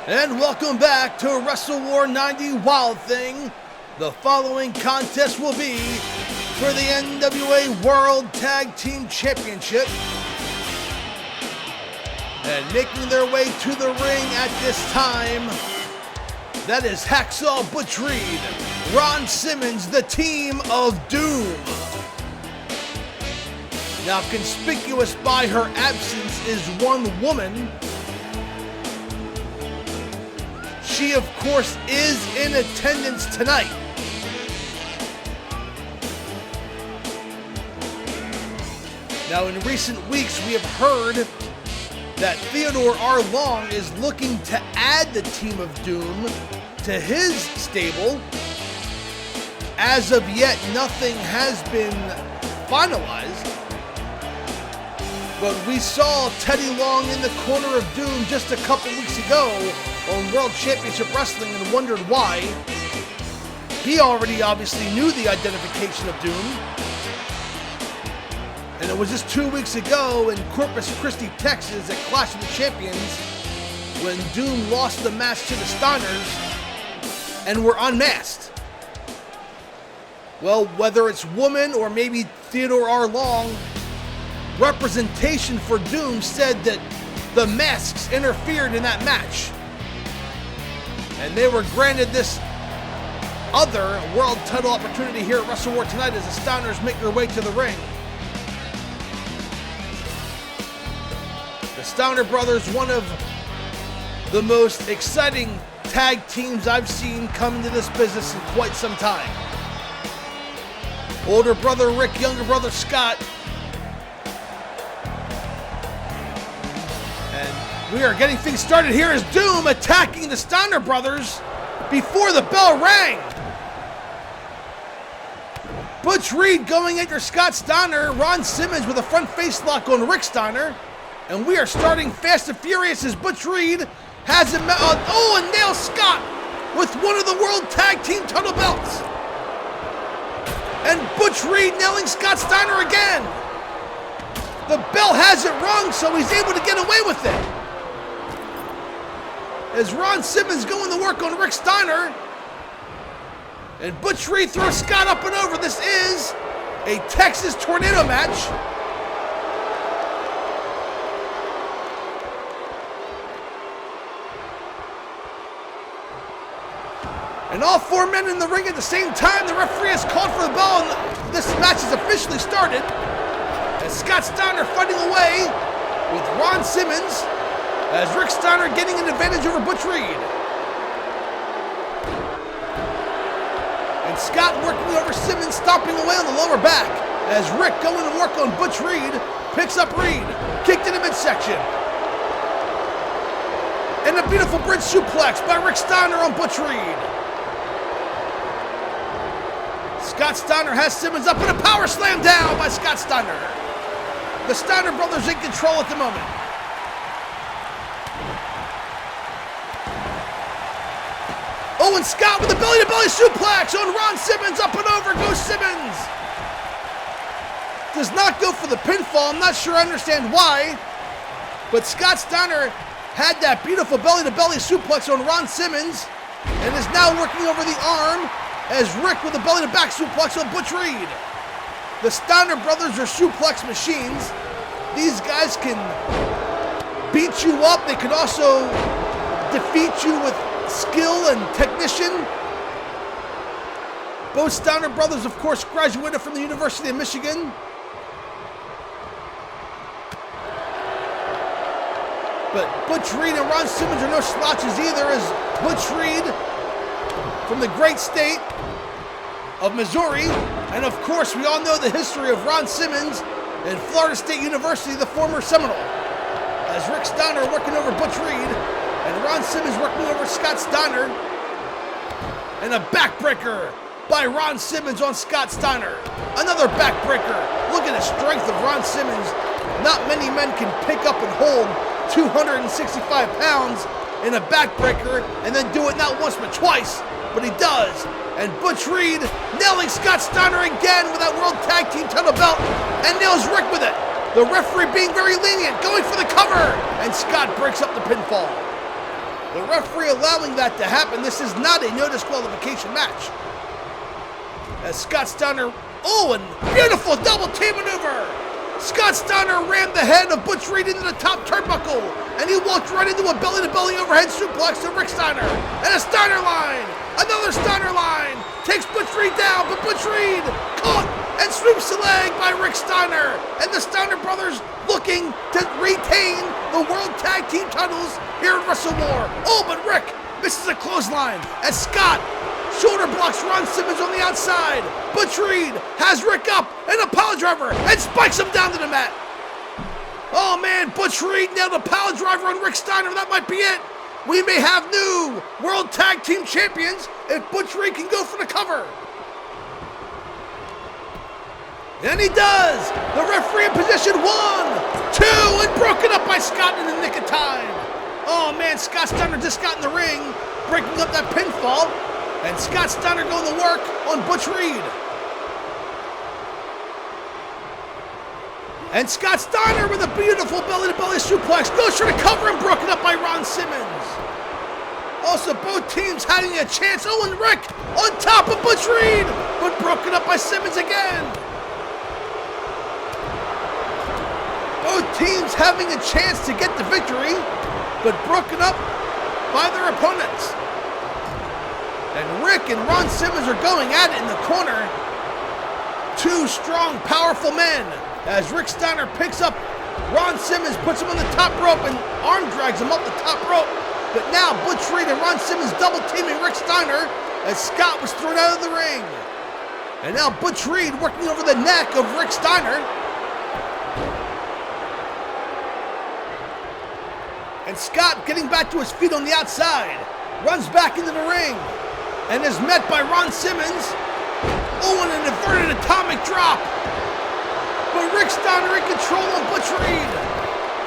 And welcome back to Wrestle War 90 Wild Thing. The following contest will be for the NWA World Tag Team Championship. And making their way to the ring at this time, That is Hacksaw Butch Reed, Ron Simmons, the team of doom. Now, conspicuous by her absence is one woman. She, of course, is in attendance tonight. Now, in recent weeks, we have heard that Theodore R. Long is looking to add the team of doom to his stable. As of yet, nothing has been finalized. But we saw Teddy Long in the corner of doom just a couple weeks ago on World Championship Wrestling and wondered why. He already obviously knew the identification of doom. And it was just 2 weeks ago in Corpus Christi, Texas at Clash of the Champions when Doom lost the match to the Steiners and were unmasked. Well, whether it's woman or maybe Theodore R. Long, representation for Doom said that the masks interfered in that match. And they were granted this other world title opportunity here at Wrestle War tonight as the Steiners make their way to the ring. The Steiner brothers, one of the most exciting tag teams I've seen come into this business in quite some time. Older brother Rick, younger brother Scott. And we are getting things started here as Doom attacking the Steiner brothers before the bell rang. Butch Reed going after Scott Steiner, Ron Simmons with a front face lock on Rick Steiner. And we are starting fast and furious as Butch Reed has him and nails Scott with one of the World Tag Team title belts. And Butch Reed nailing Scott Steiner again. The bell hasn't rung, so he's able to get away with it. As Ron Simmons going to work on Rick Steiner. And Butch Reed throws Scott up and over. This is a Texas Tornado match. And all four men in the ring at the same time. The referee has called for the bell, and this match has officially started. As Scott Steiner fighting away with Ron Simmons, as Rick Steiner getting an advantage over Butch Reed. And Scott working over Simmons, stomping away on the lower back. As Rick going to work on Butch Reed, picks up Reed, kicked in the midsection. And a beautiful bridge suplex by Rick Steiner on Butch Reed. Scott Steiner has Simmons up and a power slam down by Scott Steiner. The Steiner brothers in control at the moment. Oh, and Scott with a belly-to-belly suplex on Ron Simmons, up and over goes Simmons. Does not go for the pinfall, I'm not sure I understand why, but Scott Steiner had that beautiful belly-to-belly suplex on Ron Simmons and is now working over the arm as Rick with a belly-to-back suplex on Butch Reed. The Steiner brothers are suplex machines. These guys can beat you up. They can also defeat you with skill and technician. Both Steiner brothers, of course, graduated from the University of Michigan. But Butch Reed and Ron Simmons are no slouches either, as Butch Reed from the great state of Missouri. And of course, we all know the history of Ron Simmons and Florida State University, the former Seminole. As Rick Steiner working over Butch Reed and Ron Simmons working over Scott Steiner. And a backbreaker by Ron Simmons on Scott Steiner. Another backbreaker. Look at the strength of Ron Simmons. Not many men can pick up and hold 265 pounds in a backbreaker and then do it not once but twice, but he does. And Butch Reed nailing Scott Steiner again with that World Tag Team title belt and nails Rick with it. The referee being very lenient, going for the cover, and Scott breaks up the pinfall. The referee allowing that to happen. This is not a no disqualification match. As Scott Steiner, oh, and beautiful double team maneuver. Scott Steiner rammed the head of Butch Reed into the top turnbuckle, and he walked right into a belly-to-belly overhead suplex to Rick Steiner, and a Steiner line, another Steiner line, takes Butch Reed down, but Butch Reed caught and sweeps the leg by Rick Steiner, and the Steiner brothers looking to retain the World Tag Team titles here at Wrestle War. Oh, but Rick misses a clothesline as Scott shoulder blocks Ron Simmons on the outside. Butch Reed has Rick up and a pile driver and spikes him down to the mat. Oh man, Butch Reed nailed a pile driver on Rick Steiner. That might be it. We may have new World Tag Team Champions if Butch Reed can go for the cover. And he does. The referee in position 1, 2, and broken up by Scott in the nick of time. Oh man, Scott Steiner just got in the ring, breaking up that pinfall. And Scott Steiner going to work on Butch Reed. And Scott Steiner with a beautiful belly-to-belly suplex goes for the cover and broken up by Ron Simmons. Also, both teams having a chance. Oh, and Rick on top of Butch Reed, but broken up by Simmons again. Both teams having a chance to get the victory, but broken up by their opponents. And Rick and Ron Simmons are going at it in the corner. Two strong, powerful men. As Rick Steiner picks up Ron Simmons, puts him on the top rope, and arm drags him up the top rope. But now Butch Reed and Ron Simmons double teaming Rick Steiner as Scott was thrown out of the ring. And now Butch Reed working over the neck of Rick Steiner. And Scott getting back to his feet on the outside. Runs back into the ring. And is met by Ron Simmons. Oh, and an inverted atomic drop. But Rick Steiner in control on Butch Reed.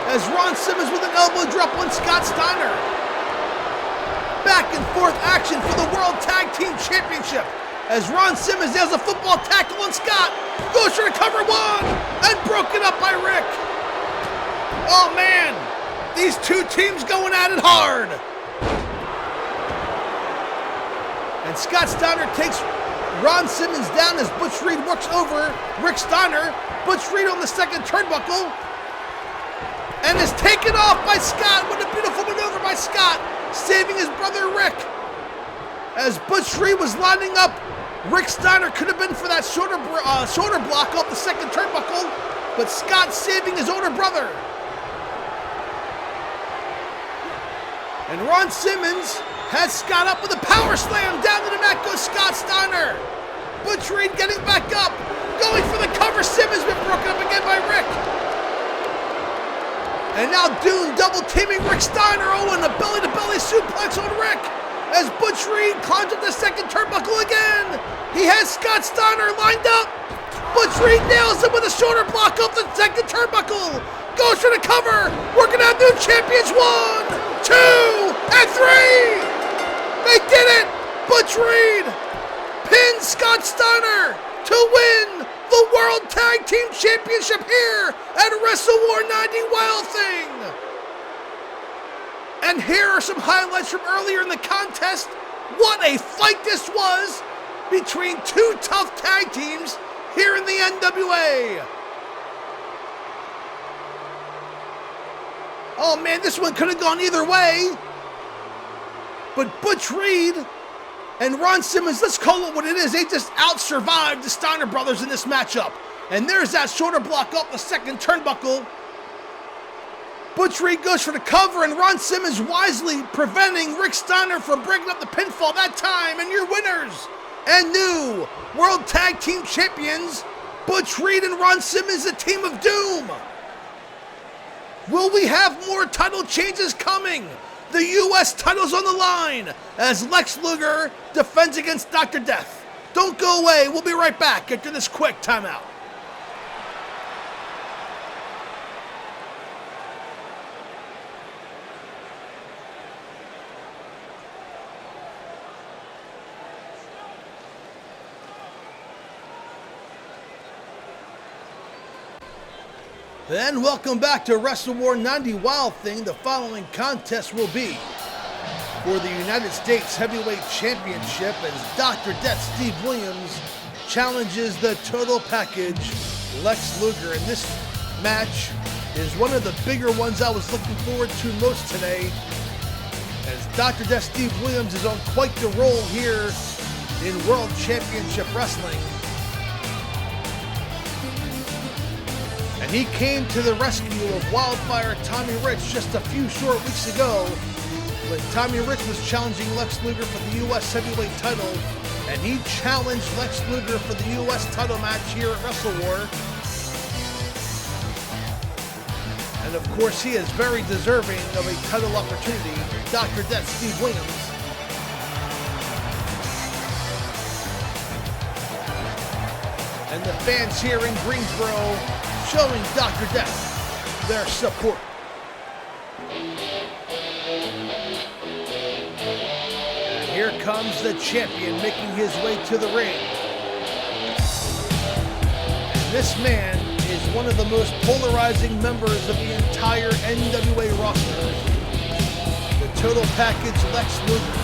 As Ron Simmons with an elbow drop on Scott Steiner. Back and forth action for the World Tag Team Championship. As Ron Simmons nails a football tackle on Scott. Goes for the cover 1. And broken up by Rick. Oh man. These two teams going at it hard. And Scott Steiner takes Ron Simmons down as Butch Reed works over Rick Steiner. Butch Reed on the second turnbuckle. And is taken off by Scott with a beautiful maneuver by Scott, saving his brother Rick. As Butch Reed was lining up, Rick Steiner could have been for that shoulder block off the second turnbuckle, but Scott saving his older brother. And Ron Simmons has Scott up with a power slam. Down to the mat goes Scott Steiner. Butch Reed getting back up. Going for the cover. Simmons been broken up again by Rick. And now Dune double teaming Rick Steiner. Oh, and a belly-to-belly suplex on Rick. As Butch Reed climbs up the second turnbuckle again. He has Scott Steiner lined up. Butch Reed nails him with a shoulder block off the second turnbuckle. Goes for the cover. Working out new champions. 1, 2, and 3. They did it. Butch Reed pins Scott Steiner to win the World Tag Team Championship here at Wrestle War 90 Wild Thing. And here are some highlights from earlier in the contest. What a fight this was between two tough tag teams here in the NWA. Oh man, this one could have gone either way. But Butch Reed and Ron Simmons, let's call it what it is, they just out-survived the Steiner brothers in this matchup. And there's that shoulder block off the second turnbuckle. Butch Reed goes for the cover, and Ron Simmons wisely preventing Rick Steiner from breaking up the pinfall that time. And your winners and new World Tag Team Champions, Butch Reed and Ron Simmons, the Team of Doom. Will we have more title changes coming? The U.S. title's on the line as Lex Luger defends against Dr. Death. Don't go away. We'll be right back after this quick timeout. And welcome back to Wrestle War 90 Wild Thing. The following contest will be for the United States Heavyweight Championship as Dr. Death Steve Williams challenges the Total Package Lex Luger. And this match is one of the bigger ones I was looking forward to most today, as Dr. Death Steve Williams is on quite the roll here in World Championship Wrestling. And he came to the rescue of Wildfire Tommy Rich just a few short weeks ago when Tommy Rich was challenging Lex Luger for the U.S. Heavyweight title, and he challenged Lex Luger for the U.S. title match here at Wrestle War. And of course, he is very deserving of a title opportunity, Dr. Death Steve Williams. And the fans here in Greensboro showing Dr. Death their support. And here comes the champion making his way to the ring. And this man is one of the most polarizing members of the entire NWA roster. The total package Lex Luger.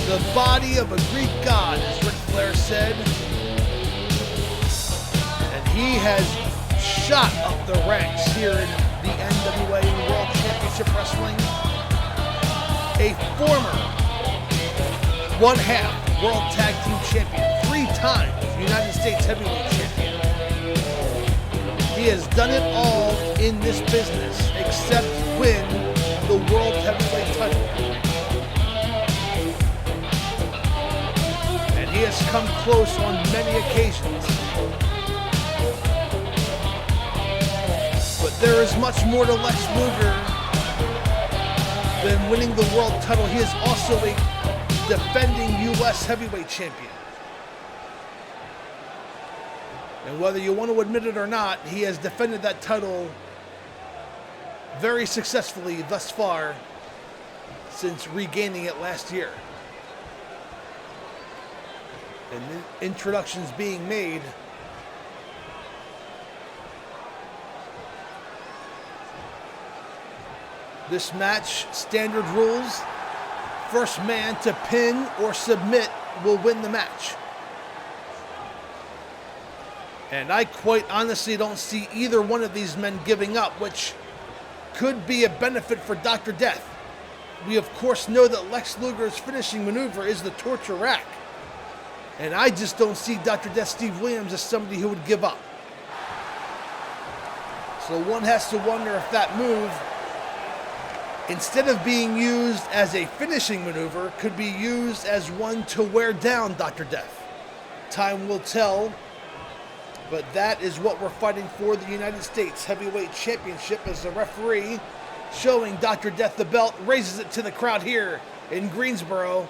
The body of a Greek god, as Ric Flair said. And he has shot up the ranks here in the NWA World Championship Wrestling. A former one-half World Tag Team Champion, 3 times United States Heavyweight Champion. He has done it all in this business except win the World Heavyweight title. And he has come close on many occasions. But there is much more to Lex Luger than winning the world title. He is also a defending U.S. Heavyweight Champion. And whether you want to admit it or not, he has defended that title very successfully thus far since regaining it last year. And introductions being made. This match, standard rules. First man to pin or submit will win the match. And I quite honestly don't see either one of these men giving up, which could be a benefit for Dr. Death. We of course know that Lex Luger's finishing maneuver is the torture rack. And I just don't see Dr. Death Steve Williams as somebody who would give up. So one has to wonder if that move, instead of being used as a finishing maneuver, could be used as one to wear down Dr. Death. Time will tell. But that is what we're fighting for, the United States Heavyweight Championship, as the referee showing Dr. Death the belt, raises it to the crowd here in Greensboro.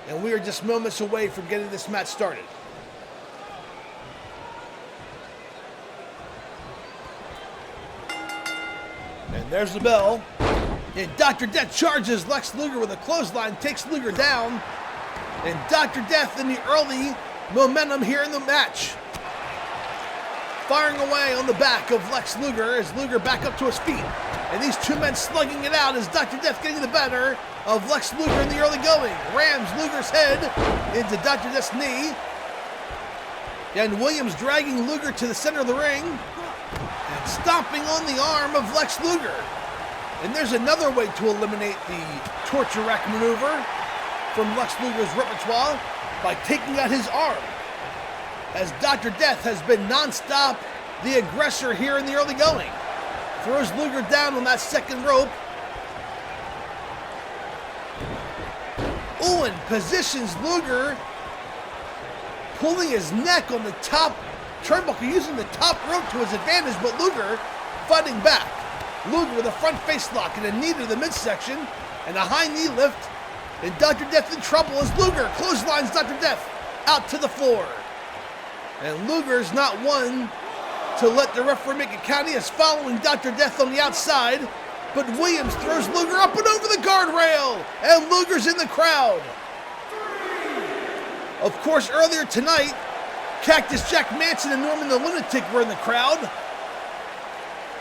And we are just moments away from getting this match started. And there's the bell. And Dr. Death charges Lex Luger with a clothesline, takes Luger down. And Dr. Death in the early momentum here in the match. Firing away on the back of Lex Luger as Luger back up to his feet. And these two men slugging it out as Dr. Death getting the better of Lex Luger in the early going. Rams Luger's head into Dr. Death's knee. And Williams dragging Luger to the center of the ring. And stomping on the arm of Lex Luger. And there's another way to eliminate the torture rack maneuver from Lex Luger's repertoire by taking out his arm. As Dr. Death has been non-stop the aggressor here in the early going. Throws Luger down on that second rope. Ooh, and positions Luger, pulling his neck on the top turnbuckle, using the top rope to his advantage, but Luger fighting back. Luger with a front face lock and a knee to the midsection and a high knee lift. And Dr. Death in trouble as Luger clotheslines Dr. Death out to the floor. And Luger's not one to let the referee make a count. He is following Dr. Death on the outside, but Williams throws Luger up and over the guardrail, and Luger's in the crowd. Of course, earlier tonight, Cactus Jack Manson and Norman the Lunatic were in the crowd,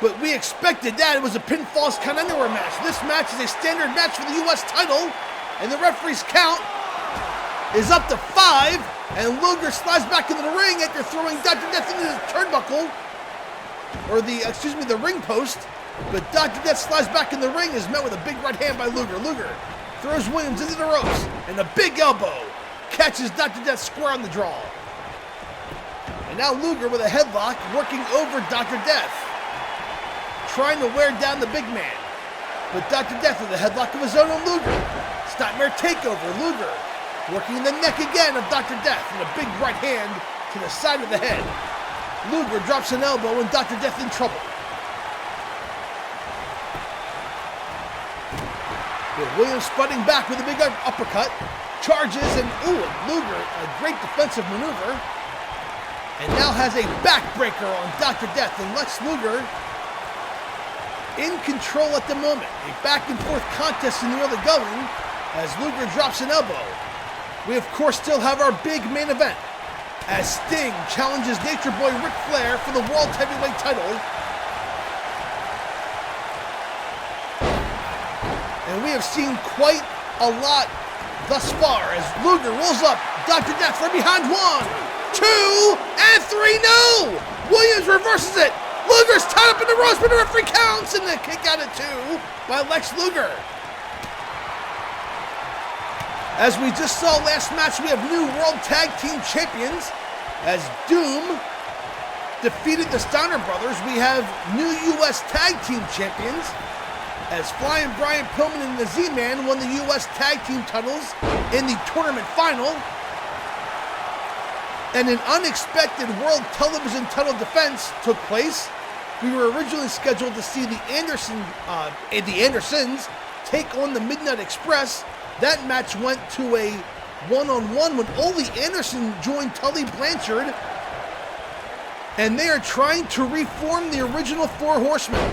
but we expected that. It was a pinfalls count anywhere match. This match is a standard match for the U.S. title, and the referee's count is up to 5. And Luger slides back into the ring after throwing Dr. Death into the turnbuckle. the ring post, but Dr. Death slides back in the ring, is met with a big right hand by Luger. Luger throws Williams into the ropes, and a big elbow catches Dr. Death square on the draw. And now Luger with a headlock working over Dr. Death, trying to wear down the big man. But Dr. Death with a headlock of his own on Luger. Steiner takeover, Luger working the neck again of Dr. Death, and a big right hand to the side of the head. Luger drops an elbow and Dr. Death in trouble. With Williams sputting back with a big uppercut, charges, and Luger, a great defensive maneuver, and now has a backbreaker on Dr. Death, and Lex Luger in control at the moment. A back and forth contest in the early going as Luger drops an elbow. We of course still have our big main event as Sting challenges Nature Boy Ric Flair for the World Heavyweight title. And we have seen quite a lot thus far as Luger rolls up Dr. Death from behind. 1, 2, and 3. No! Williams reverses it. Luger's tied up in the ropes, but the referee counts, and the kick out at 2 by Lex Luger. As we just saw last match, we have new World Tag Team Champions. As Doom defeated the Steiner brothers, we have new U.S. Tag Team Champions. As Flying Brian Pillman and the Z-Man won the U.S. Tag Team titles in the tournament final. And an unexpected World Television title defense took place. We were originally scheduled to see the Andersons take on the Midnight Express. That match went to a one-on-one when Ole Anderson joined Tully Blanchard, and they are trying to reform the original Four Horsemen.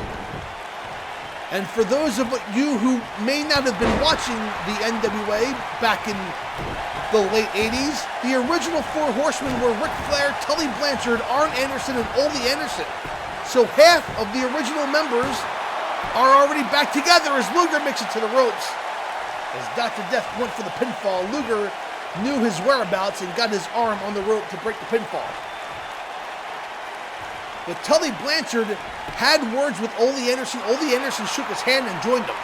And for those of you who may not have been watching the NWA back in the late 80s, the original Four Horsemen were Ric Flair, Tully Blanchard, Arn Anderson, and Ole Anderson. So half of the original members are already back together as Luger makes it to the ropes. As Dr. Death went for the pinfall, Luger knew his whereabouts and got his arm on the rope to break the pinfall. But Tully Blanchard had words with Ole Anderson. Ole Anderson shook his hand and joined him,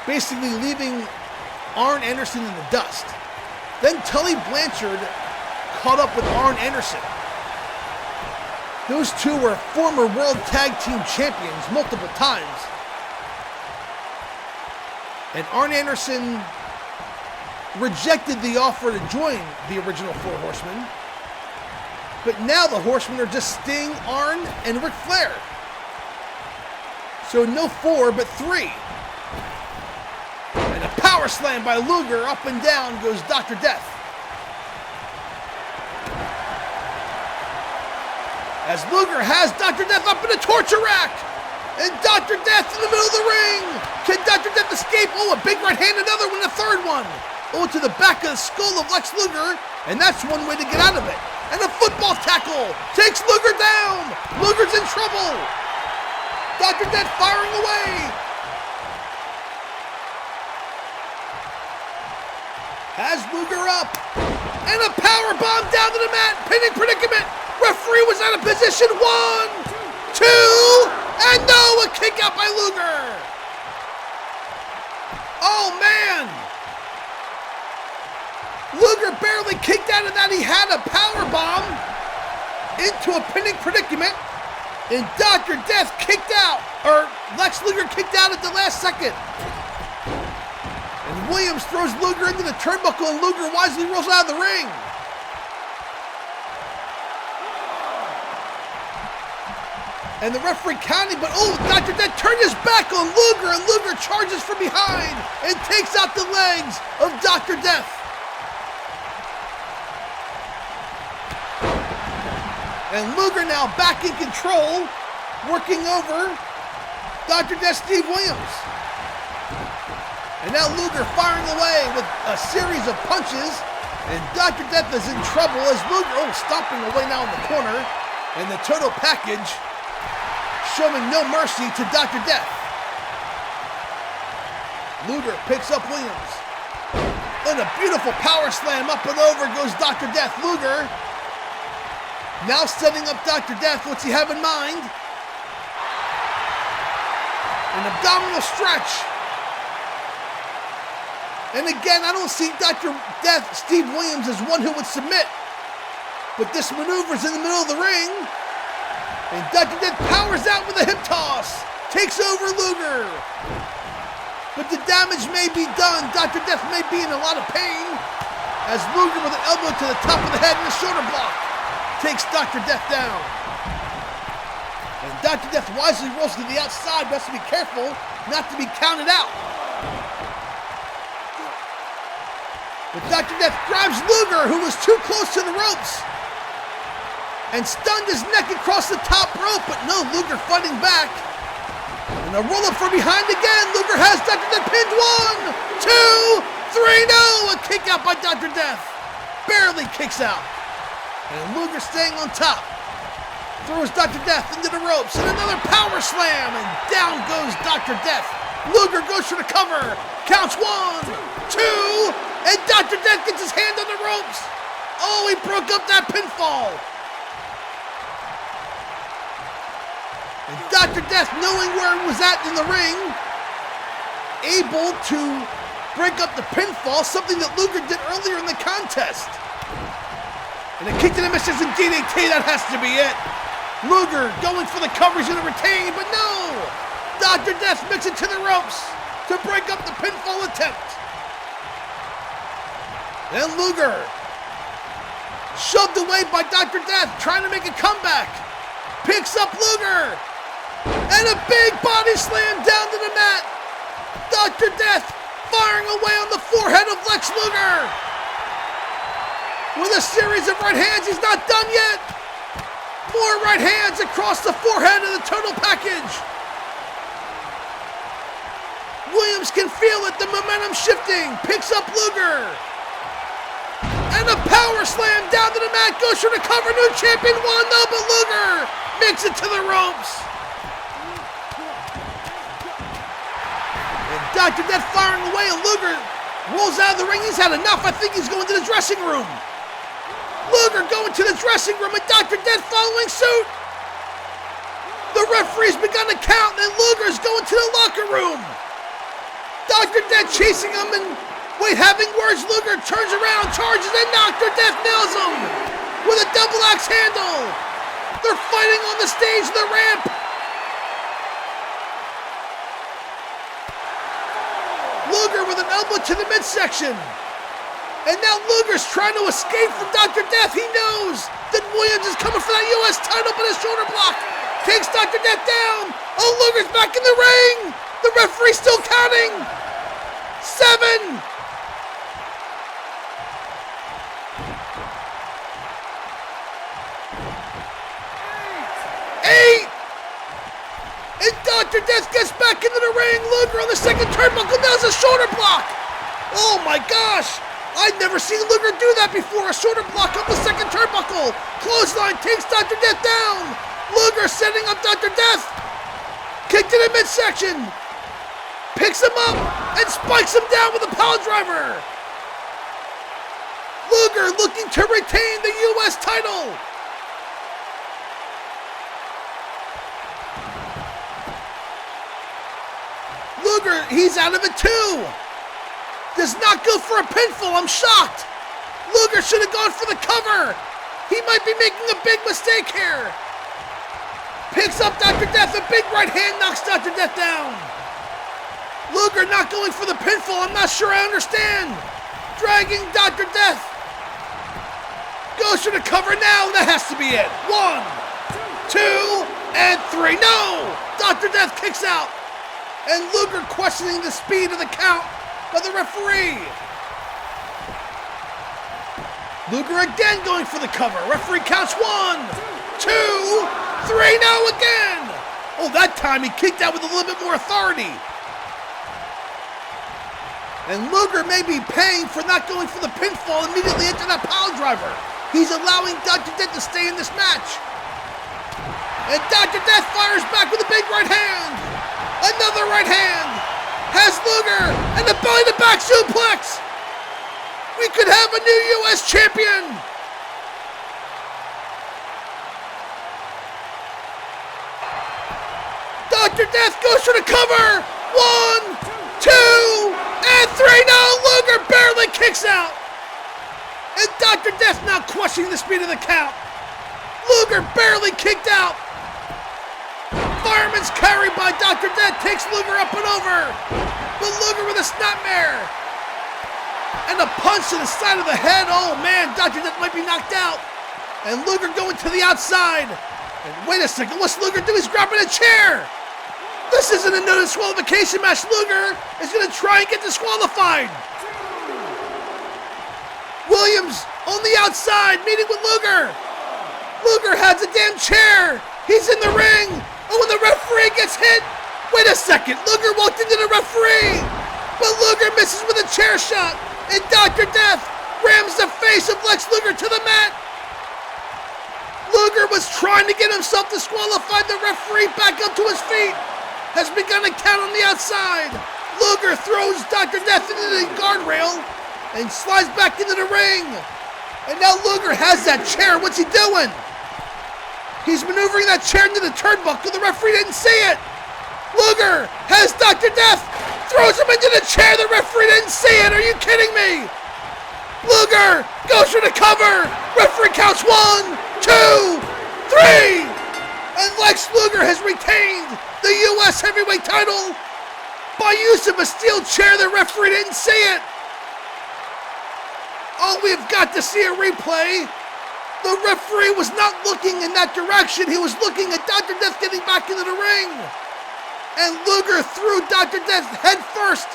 basically leaving Arn Anderson in the dust. Then Tully Blanchard caught up with Arn Anderson. Those two were former World Tag Team Champions multiple times. And Arn Anderson rejected the offer to join the original Four Horsemen. But now the Horsemen are just Sting, Arn, and Ric Flair. So no 4, but 3. And a power slam by Luger. Up and down goes Dr. Death. As Luger has Dr. Death up in a torture rack. And Dr. Death in the middle of the ring. Can Dr. Death escape? A big right hand, another one, a third one. To the back of the skull of Lex Luger. And that's one way to get out of it. And a football tackle takes Luger down. Luger's in trouble. Dr. Death firing away. Has Luger up. And a power bomb down to the mat. Pinning predicament. Referee was out of position. 1, 2, and no, a kick out by Luger. Oh man. Luger barely kicked out of that. He had a power bomb into a pinning predicament, and Dr. Death kicked out, or Lex Luger kicked out at the last second. And Williams throws Luger into the turnbuckle, and Luger wisely rolls out of the ring. And the referee counting, but Dr. Death turned his back on Luger, and Luger charges from behind and takes out the legs of Dr. Death. And Luger now back in control, working over Dr. Death Steve Williams. And now Luger firing away with a series of punches, and Dr. Death is in trouble as Luger, stomping away now in the corner, and the total package showing no mercy to Dr. Death. Luger picks up Williams. And a beautiful power slam up and over goes Dr. Death. Luger Now setting up Dr. Death. What's he have in mind? An abdominal stretch. And again, I don't see Dr. Death, Steve Williams, as one who would submit. But this maneuver's in the middle of the ring. And Dr. Death powers out with a hip toss. Takes over Luger. But the damage may be done. Dr. Death may be in a lot of pain. As Luger with an elbow to the top of the head and a shoulder block takes Dr. Death down. And Dr. Death wisely rolls to the outside, but has to be careful not to be counted out. But Dr. Death grabs Luger, who was too close to the ropes, and stunned his neck across the top rope, but no, Luger fighting back. And a roll-up from behind again. Luger has Dr. Death pinned. 1, 2, 3, no! A kick out by Dr. Death. Barely kicks out. And Luger staying on top. Throws Dr. Death into the ropes. And another power slam. And down goes Dr. Death. Luger goes for the cover. Counts 1, 2, and Dr. Death gets his hand on the ropes. Oh, he broke up that pinfall. And Dr. Death, knowing where he was at in the ring, able to break up the pinfall, something that Luger did earlier in the contest. And a kick to the misses in DDT, that has to be it. Luger going for the cover, he's going to retain, but no! Dr. Death makes it to the ropes to break up the pinfall attempt. Then Luger, shoved away by Dr. Death, trying to make a comeback. Picks up Luger. And a big body slam down to the mat. Dr. Death firing away on the forehead of Lex Luger. With a series of right hands, he's not done yet. More right hands across the forehead of the total package. Williams can feel it, the momentum shifting. Picks up Luger. And a power slam down to the mat. Goes for the cover. New champion. 1-0, but Luger makes it to the ropes. And Dr. Death firing away, and Luger rolls out of the ring. He's had enough. I think he's going to the dressing room. Luger going to the dressing room, and Dr. Death following suit. The referee's begun to count, and Luger's going to the locker room. Dr. Death chasing him, and having words, Luger turns around, charges, and Dr. Death nails him with a double axe handle. They're fighting on the stage, the ramp. Luger with an elbow to the midsection. And now Luger's trying to escape from Dr. Death. He knows that Williams is coming for that U.S. title, but his shoulder block takes Dr. Death down. Oh, Luger's back in the ring. The referee's still counting. 7. 8. And Dr. Death gets back into the ring. Luger on the second turnbuckle. Now's a shoulder block. Oh my gosh. I've never seen Luger do that before. A shoulder block on the second turnbuckle. Clothesline takes Dr. Death down. Luger setting up Dr. Death. Kick to the midsection. Picks him up and spikes him down with a pile driver. Luger looking to retain the U.S. title. Luger, he's out of it too. Does not go for a pinfall, I'm shocked. Luger should have gone for the cover. He might be making a big mistake here. Picks up Dr. Death, a big right hand knocks Dr. Death down. Luger not going for the pinfall, I'm not sure I understand. Dragging Dr. Death. Goes for the cover now, that has to be it. 1, 2, and 3, no! Dr. Death kicks out. And Luger questioning the speed of the count by the referee. Luger again going for the cover. Referee counts 1, 2, 3, no again. Oh, that time he kicked out with a little bit more authority. And Luger may be paying for not going for the pinfall immediately into that pile driver. He's allowing Dr. Death to stay in this match. And Dr. Death fires back with a big right hand. Another right hand. Has Luger and the belly to back suplex. We could have a new U.S. champion. Dr. Death goes for the cover. 1, 2, and 3. No, Luger barely kicks out. And Dr. Death now questioning the speed of the count. Luger barely kicked out. Fireman's carry by Dr. Death takes Luger up and over. But Luger with a snapmare. And a punch to the side of the head. Oh man, Dr. Death might be knocked out. And Luger going to the outside. And wait a second, what's Luger do? He's grabbing a chair. This isn't a no disqualification match. Luger is going to try and get disqualified. Williams on the outside, meeting with Luger. Luger has a damn chair. He's in the ring. Oh, and the referee gets hit. Wait a second, Luger walked into the referee. But Luger misses with a chair shot. And Dr. Death rams the face of Lex Luger to the mat. Luger was trying to get himself disqualified. The referee back up to his feet. Has begun a count on the outside. Luger throws Dr. Death into the guardrail and slides back into the ring. And now Luger has that chair. What's he doing? He's maneuvering that chair into the turnbuckle. The referee didn't see it. Luger has Dr. Death. Throws him into the chair. The referee didn't see it. Are you kidding me? Luger goes for the cover. Referee counts 1, 2, 3. And Lex Luger has retained the U.S. heavyweight title by use of a steel chair. The referee didn't see it. Oh, we've got to see a replay. The referee was not looking in that direction. He was looking at Dr. Death getting back into the ring. And Luger threw Dr. Death head first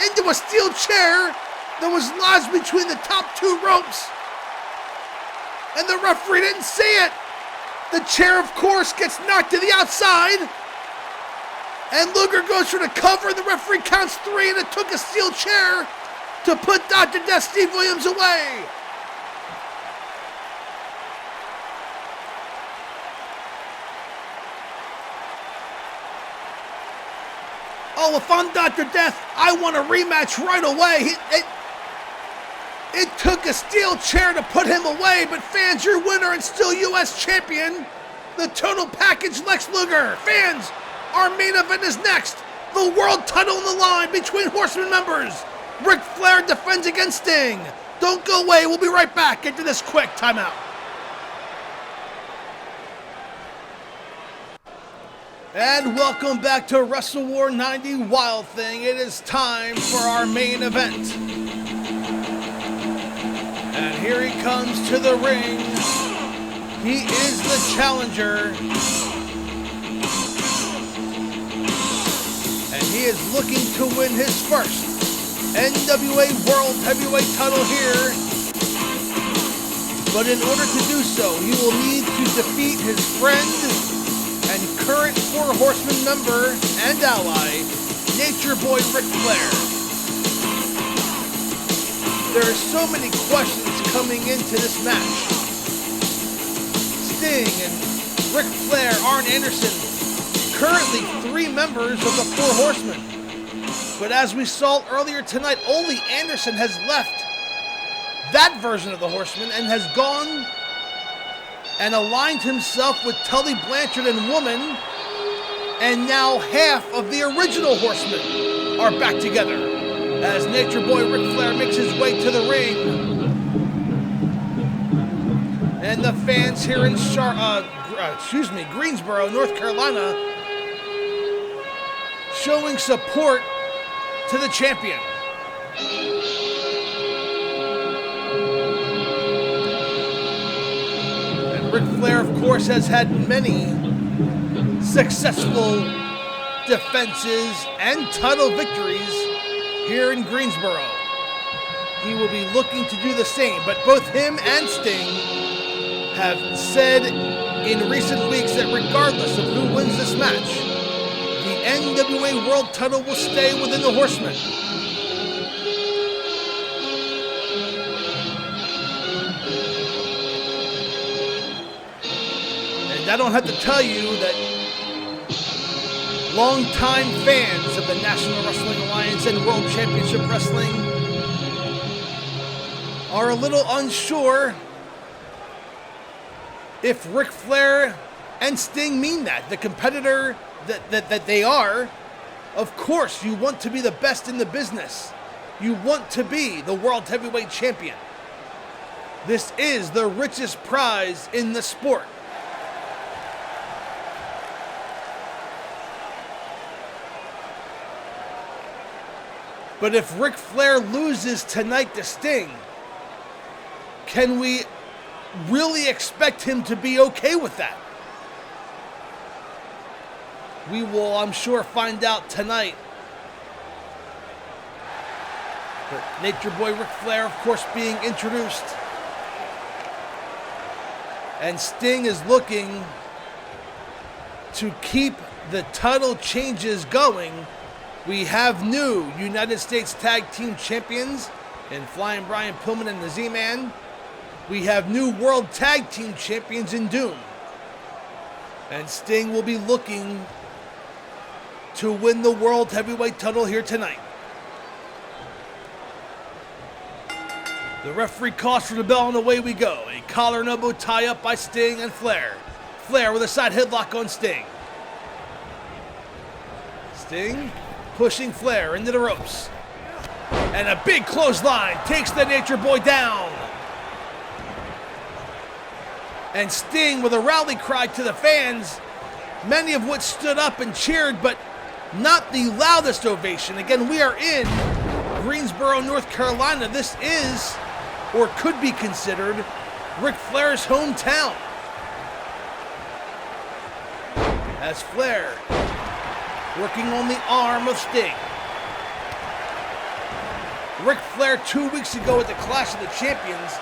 into a steel chair that was lodged between the top 2 ropes. And the referee didn't see it. The chair, of course, gets knocked to the outside. And Luger goes for the cover. The referee counts 3, and it took a steel chair to put Dr. Death Steve Williams away. Oh, if I'm Dr. Death, I want a rematch right away. It took a steel chair to put him away, but fans, your winner and still U.S. champion, the total package Lex Luger. Fans, our main event is next. The world title on the line between Horsemen members. Ric Flair defends against Sting. Don't go away. We'll be right back into this quick timeout. And welcome back to Wrestle War 90 Wild Thing. It is time for our main event. And here he comes to the ring. He is the challenger. And he is looking to win his first NWA World Heavyweight title here. But in order to do so, he will need to defeat his friend and current 4 Horsemen member and ally, Nature Boy Ric Flair. There are so many questions coming into this match. Sting and Ric Flair, Arn Anderson, currently 3 members of the 4 Horsemen. But as we saw earlier tonight, only Anderson has left that version of the Horsemen and has gone and aligned himself with Tully Blanchard and Woman, and now half of the original Horsemen are back together as Nature Boy Ric Flair makes his way to the ring. And the fans here in Greensboro, North Carolina, showing support to the champion. Ric Flair, of course, has had many successful defenses and title victories here in Greensboro. He will be looking to do the same, but both him and Sting have said in recent weeks that regardless of who wins this match, the NWA World title will stay within the Horsemen. I don't have to tell you that longtime fans of the National Wrestling Alliance and World Championship Wrestling are a little unsure if Ric Flair and Sting mean that. The competitor that they are, of course you want to be the best in the business. You want to be the World Heavyweight Champion. This is the richest prize in the sport. But if Ric Flair loses tonight to Sting, can we really expect him to be okay with that? We will, I'm sure, find out tonight. But Nature Boy Ric Flair, of course, being introduced. And Sting is looking to keep the title changes going. We have new United States Tag Team Champions in Flying Brian Pillman and the Z-Man. We have new World Tag Team Champions in Doom. And Sting will be looking to win the World Heavyweight title here tonight. The referee calls for the bell and away we go. A collar and elbow tie up by Sting and Flair. Flair with a side headlock on Sting. Sting pushing Flair into the ropes. And a big clothesline takes the Nature Boy down. And Sting with a rally cry to the fans, many of which stood up and cheered, but not the loudest ovation. Again, we are in Greensboro, North Carolina. This is, or could be considered, Ric Flair's hometown. As Flair working on the arm of Sting. Ric Flair 2 weeks ago at the Clash of the Champions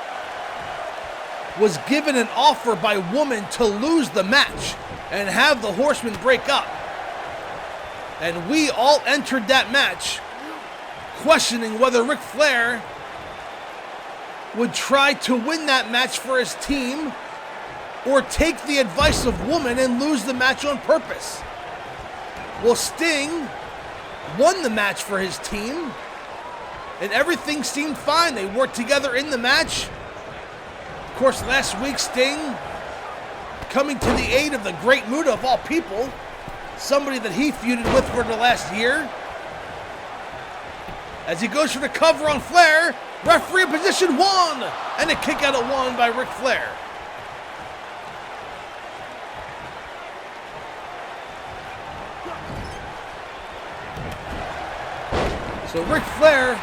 was given an offer by a woman to lose the match and have the Horsemen break up. And we all entered that match questioning whether Ric Flair would try to win that match for his team or take the advice of woman and lose the match on purpose. Well, Sting won the match for his team, and everything seemed fine. They worked together in the match. Of course, last week, Sting coming to the aid of the great Muta of all people, somebody that he feuded with for the last year. As he goes for the cover on Flair, referee in position 1, and a kick out at 1 by Ric Flair. So Ric Flair,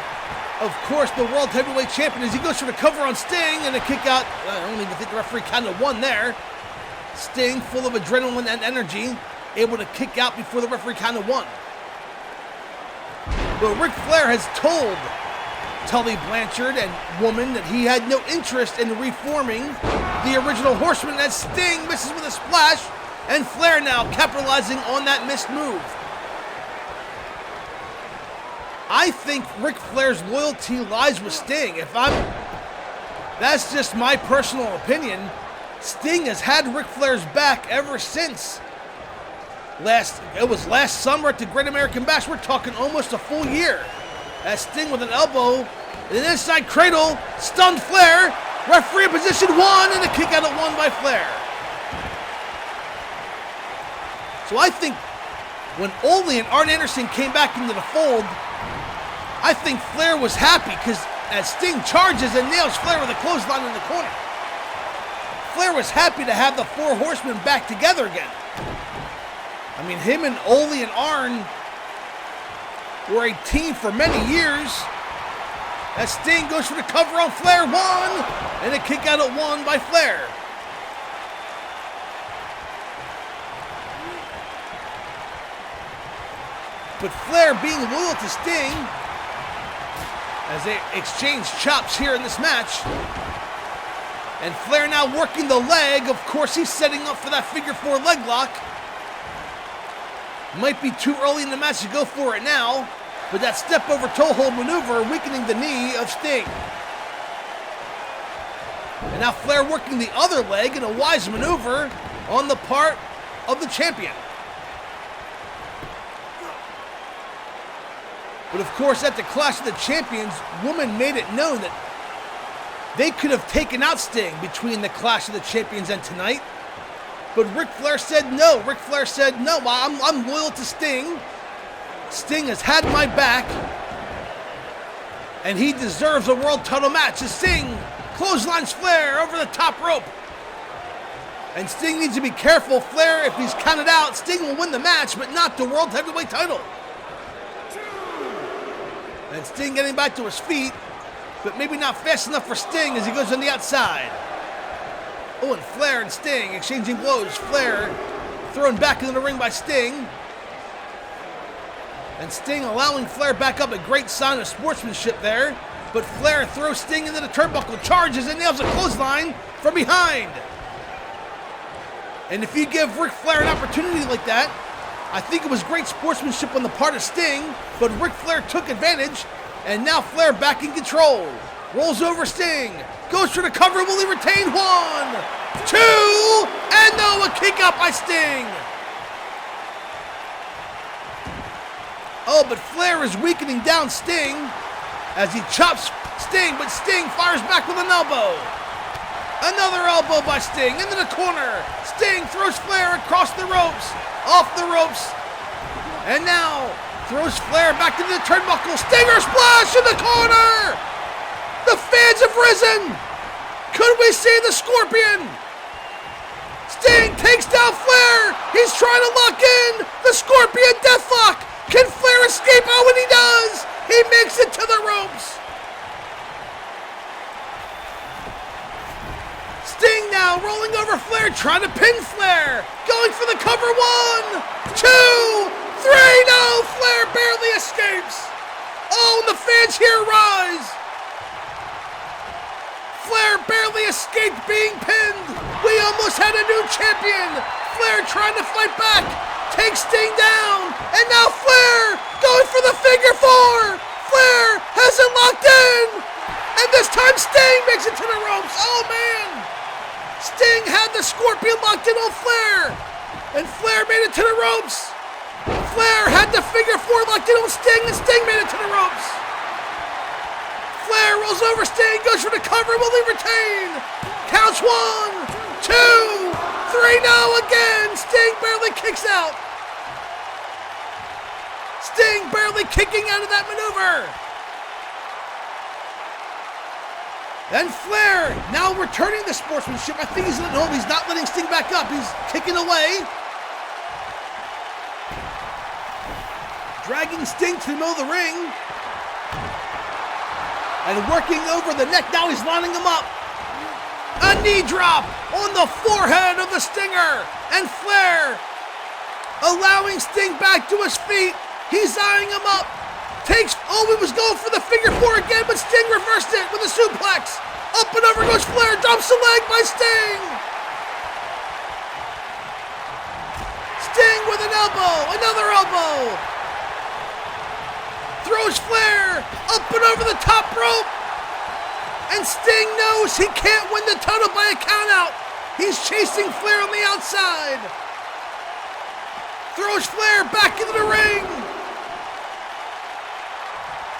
of course, the World Heavyweight Champion, as he goes for the cover on Sting, and a kick out. I don't even think the referee kind of won there. Sting, full of adrenaline and energy, able to kick out before the referee kind of won. But Ric Flair has told Tully Blanchard and woman that he had no interest in reforming the original Horsemen, as Sting misses with a splash, and Flair now capitalizing on that missed move. I think Ric Flair's loyalty lies with Sting. That's just my personal opinion. Sting has had Ric Flair's back ever since it was last summer at the Great American Bash. We're talking almost a full year. As Sting with an elbow, and an inside cradle, stunned Flair, referee in position 1, and a kick out at 1 by Flair. So I think when Ole and Arn Anderson came back into the fold, I think Flair was happy, because as Sting charges and nails Flair with a clothesline in the corner, Flair was happy to have the 4 Horsemen back together again. I mean, him and Ole and Arn were a team for many years. As Sting goes for the cover on Flair, 1, and a kick out at 1 by Flair. But Flair being loyal to Sting, as they exchange chops here in this match. And Flair now working the leg. Of course, he's setting up for that figure 4 leg lock. Might be too early in the match to go for it now, but that step over toe hold maneuver weakening the knee of Sting. And now Flair working the other leg in a wise maneuver on the part of the champion. But of course, at the Clash of the Champions, woman made it known that they could have taken out Sting between the Clash of the Champions and tonight. But Ric Flair said no. Ric Flair said no, I'm loyal to Sting. Sting has had my back. And he deserves a world title match as Sting clotheslines Flair over the top rope. And Sting needs to be careful. Flair, if he's counted out, Sting will win the match, but not the World Heavyweight title. And Sting getting back to his feet, but maybe not fast enough for Sting as he goes on the outside. Oh, and Flair and Sting exchanging blows. Flair thrown back into the ring by Sting. And Sting allowing Flair back up, a great sign of sportsmanship there. But Flair throws Sting into the turnbuckle, charges and nails a clothesline from behind. And if you give Ric Flair an opportunity like that, I think it was great sportsmanship on the part of Sting, but Ric Flair took advantage, and now Flair back in control. Rolls over Sting, goes for the cover, will he retain? 1, 2, and no, a kick out by Sting. Oh, but Flair is weakening down Sting as he chops Sting, but Sting fires back with an elbow. Another elbow by Sting into the corner. Sting throws Flair across the ropes, off the ropes, and now throws Flair back into the turnbuckle. Stinger splash in the corner! The fans have risen! Could we see the Scorpion? Sting takes down Flair! He's trying to lock in the Scorpion deathlock! Can Flair escape? Oh, and he does! He makes it to the ropes! Sting now rolling over Flair, trying to pin Flair. Going for the cover. 1, 2, 3. No, Flair barely escapes. Oh, and the fans here rise. Flair barely escaped being pinned. We almost had a new champion. Flair trying to fight back. Takes Sting down. And now Flair going for the figure 4. Flair has it locked in. And this time Sting makes it to the ropes. Oh, man. Sting had the Scorpion locked in on Flair, and Flair made it to the ropes. Flair had the figure 4 locked in on Sting, and Sting made it to the ropes. Flair rolls over Sting, goes for the cover, will he retain? Counts 1, 2, 3, no, again. Sting barely kicks out. Sting barely kicking out of that maneuver. And Flair now returning the sportsmanship. I think he's not letting Sting back up. He's kicking away. Dragging Sting to the middle of the ring. And working over the neck. Now he's lining him up. A knee drop on the forehead of the Stinger. And Flair allowing Sting back to his feet. He's eyeing him up. He was going for the figure 4 again, but Sting reversed it with a suplex. Up and over goes Flair, drops the leg by Sting. Sting with an elbow, another elbow. Throws Flair up and over the top rope. And Sting knows he can't win the title by a countout. He's chasing Flair on the outside. Throws Flair back into the ring.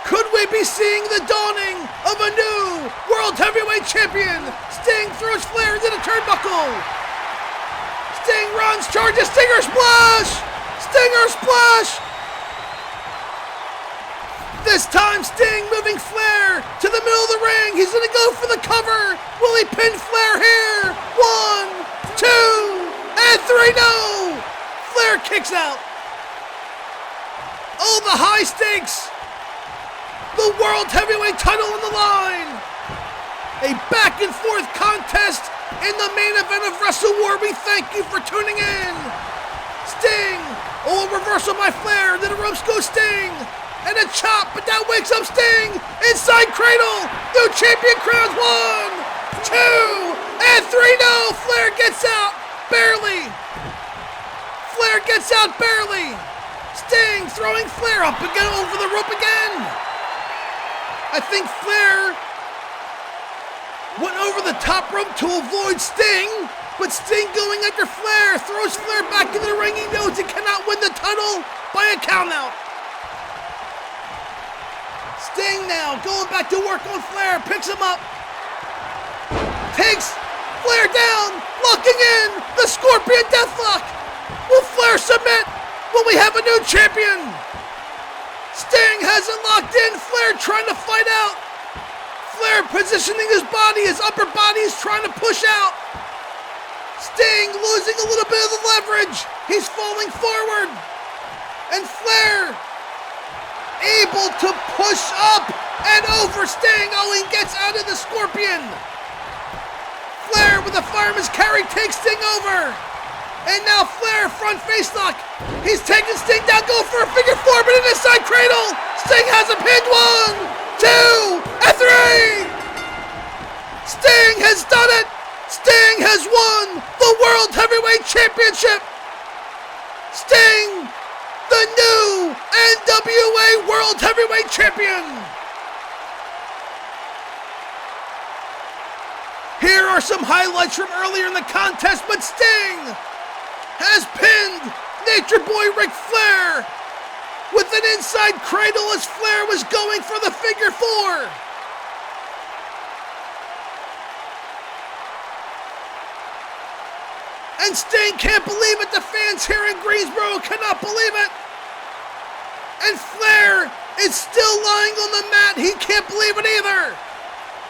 Could we be seeing the dawning of a new World Heavyweight Champion? Sting throws Flair into the turnbuckle. Sting runs, charges, Stinger splash! Stinger splash! This time Sting moving Flair to the middle of the ring. He's gonna go for the cover. Will he pin Flair here? 1, 2, and 3, no! Flair kicks out. Oh, the high stakes. The World Heavyweight title on the line. A back and forth contest in the main event of Wrestle War. We thank you for tuning in. Sting. Oh, a reversal by Flair. Then the ropes go Sting. And a chop, but that wakes up Sting. Inside cradle. New champion crowns. 1, 2, and 3. No, Flair gets out. Barely. Flair gets out barely. Sting throwing Flair up again over the rope again. I think Flair went over the top rope to avoid Sting, but Sting going after Flair throws Flair back into the ring. He knows he cannot win the title by a countout. Sting now going back to work on Flair, picks him up, takes Flair down, locking in the Scorpion Deathlock. Will Flair submit? Will we have a new champion? Sting hasn't locked in. Flair trying to fight out. Flair positioning his body, his upper body is trying to push out. Sting losing a little bit of the leverage. He's falling forward. And Flair able to push up and over Sting. Oh, he gets out of the Scorpion. Flair with a fireman's carry takes Sting over. And now Flair front face lock. He's taking Sting down, go for a figure four, but an inside cradle. Sting has him pinned. 1, 2, and 3. Sting has done it. Sting has won the World Heavyweight Championship. Sting, the new NWA World Heavyweight Champion. Here are some highlights from earlier in the contest, but Sting has pinned Nature Boy Ric Flair with an inside cradle as Flair was going for the figure four. And Sting can't believe it. The fans here in Greensboro cannot believe it. And Flair is still lying on the mat. He can't believe it either.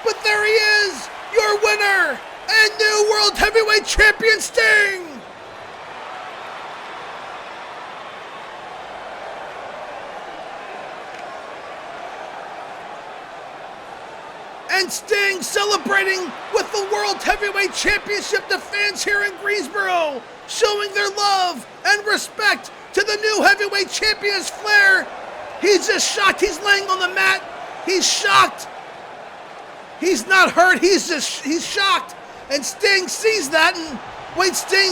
But there he is, your winner and new World Heavyweight Champion Sting. And Sting celebrating with the World Heavyweight Championship. The fans here in Greensboro showing their love and respect to the new heavyweight champion as Flair. He's just shocked. He's laying on the mat. He's shocked. He's not hurt. He's shocked. And Sting sees that and waits. Sting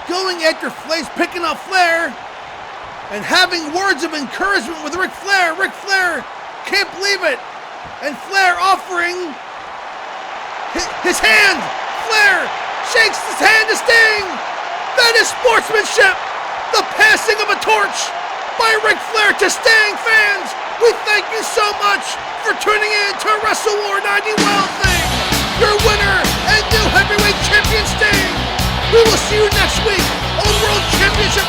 going after Flair, picking up Flair and having words of encouragement with Ric Flair. Ric Flair can't believe it. And Flair offering his hand. Flair shakes his hand to Sting. That is sportsmanship. The passing of a torch by Ric Flair to Sting. Fans, we thank you so much for tuning in to Wrestle War 90 Wild Thing. Your winner and new heavyweight champion Sting. We will see you next week on World Championship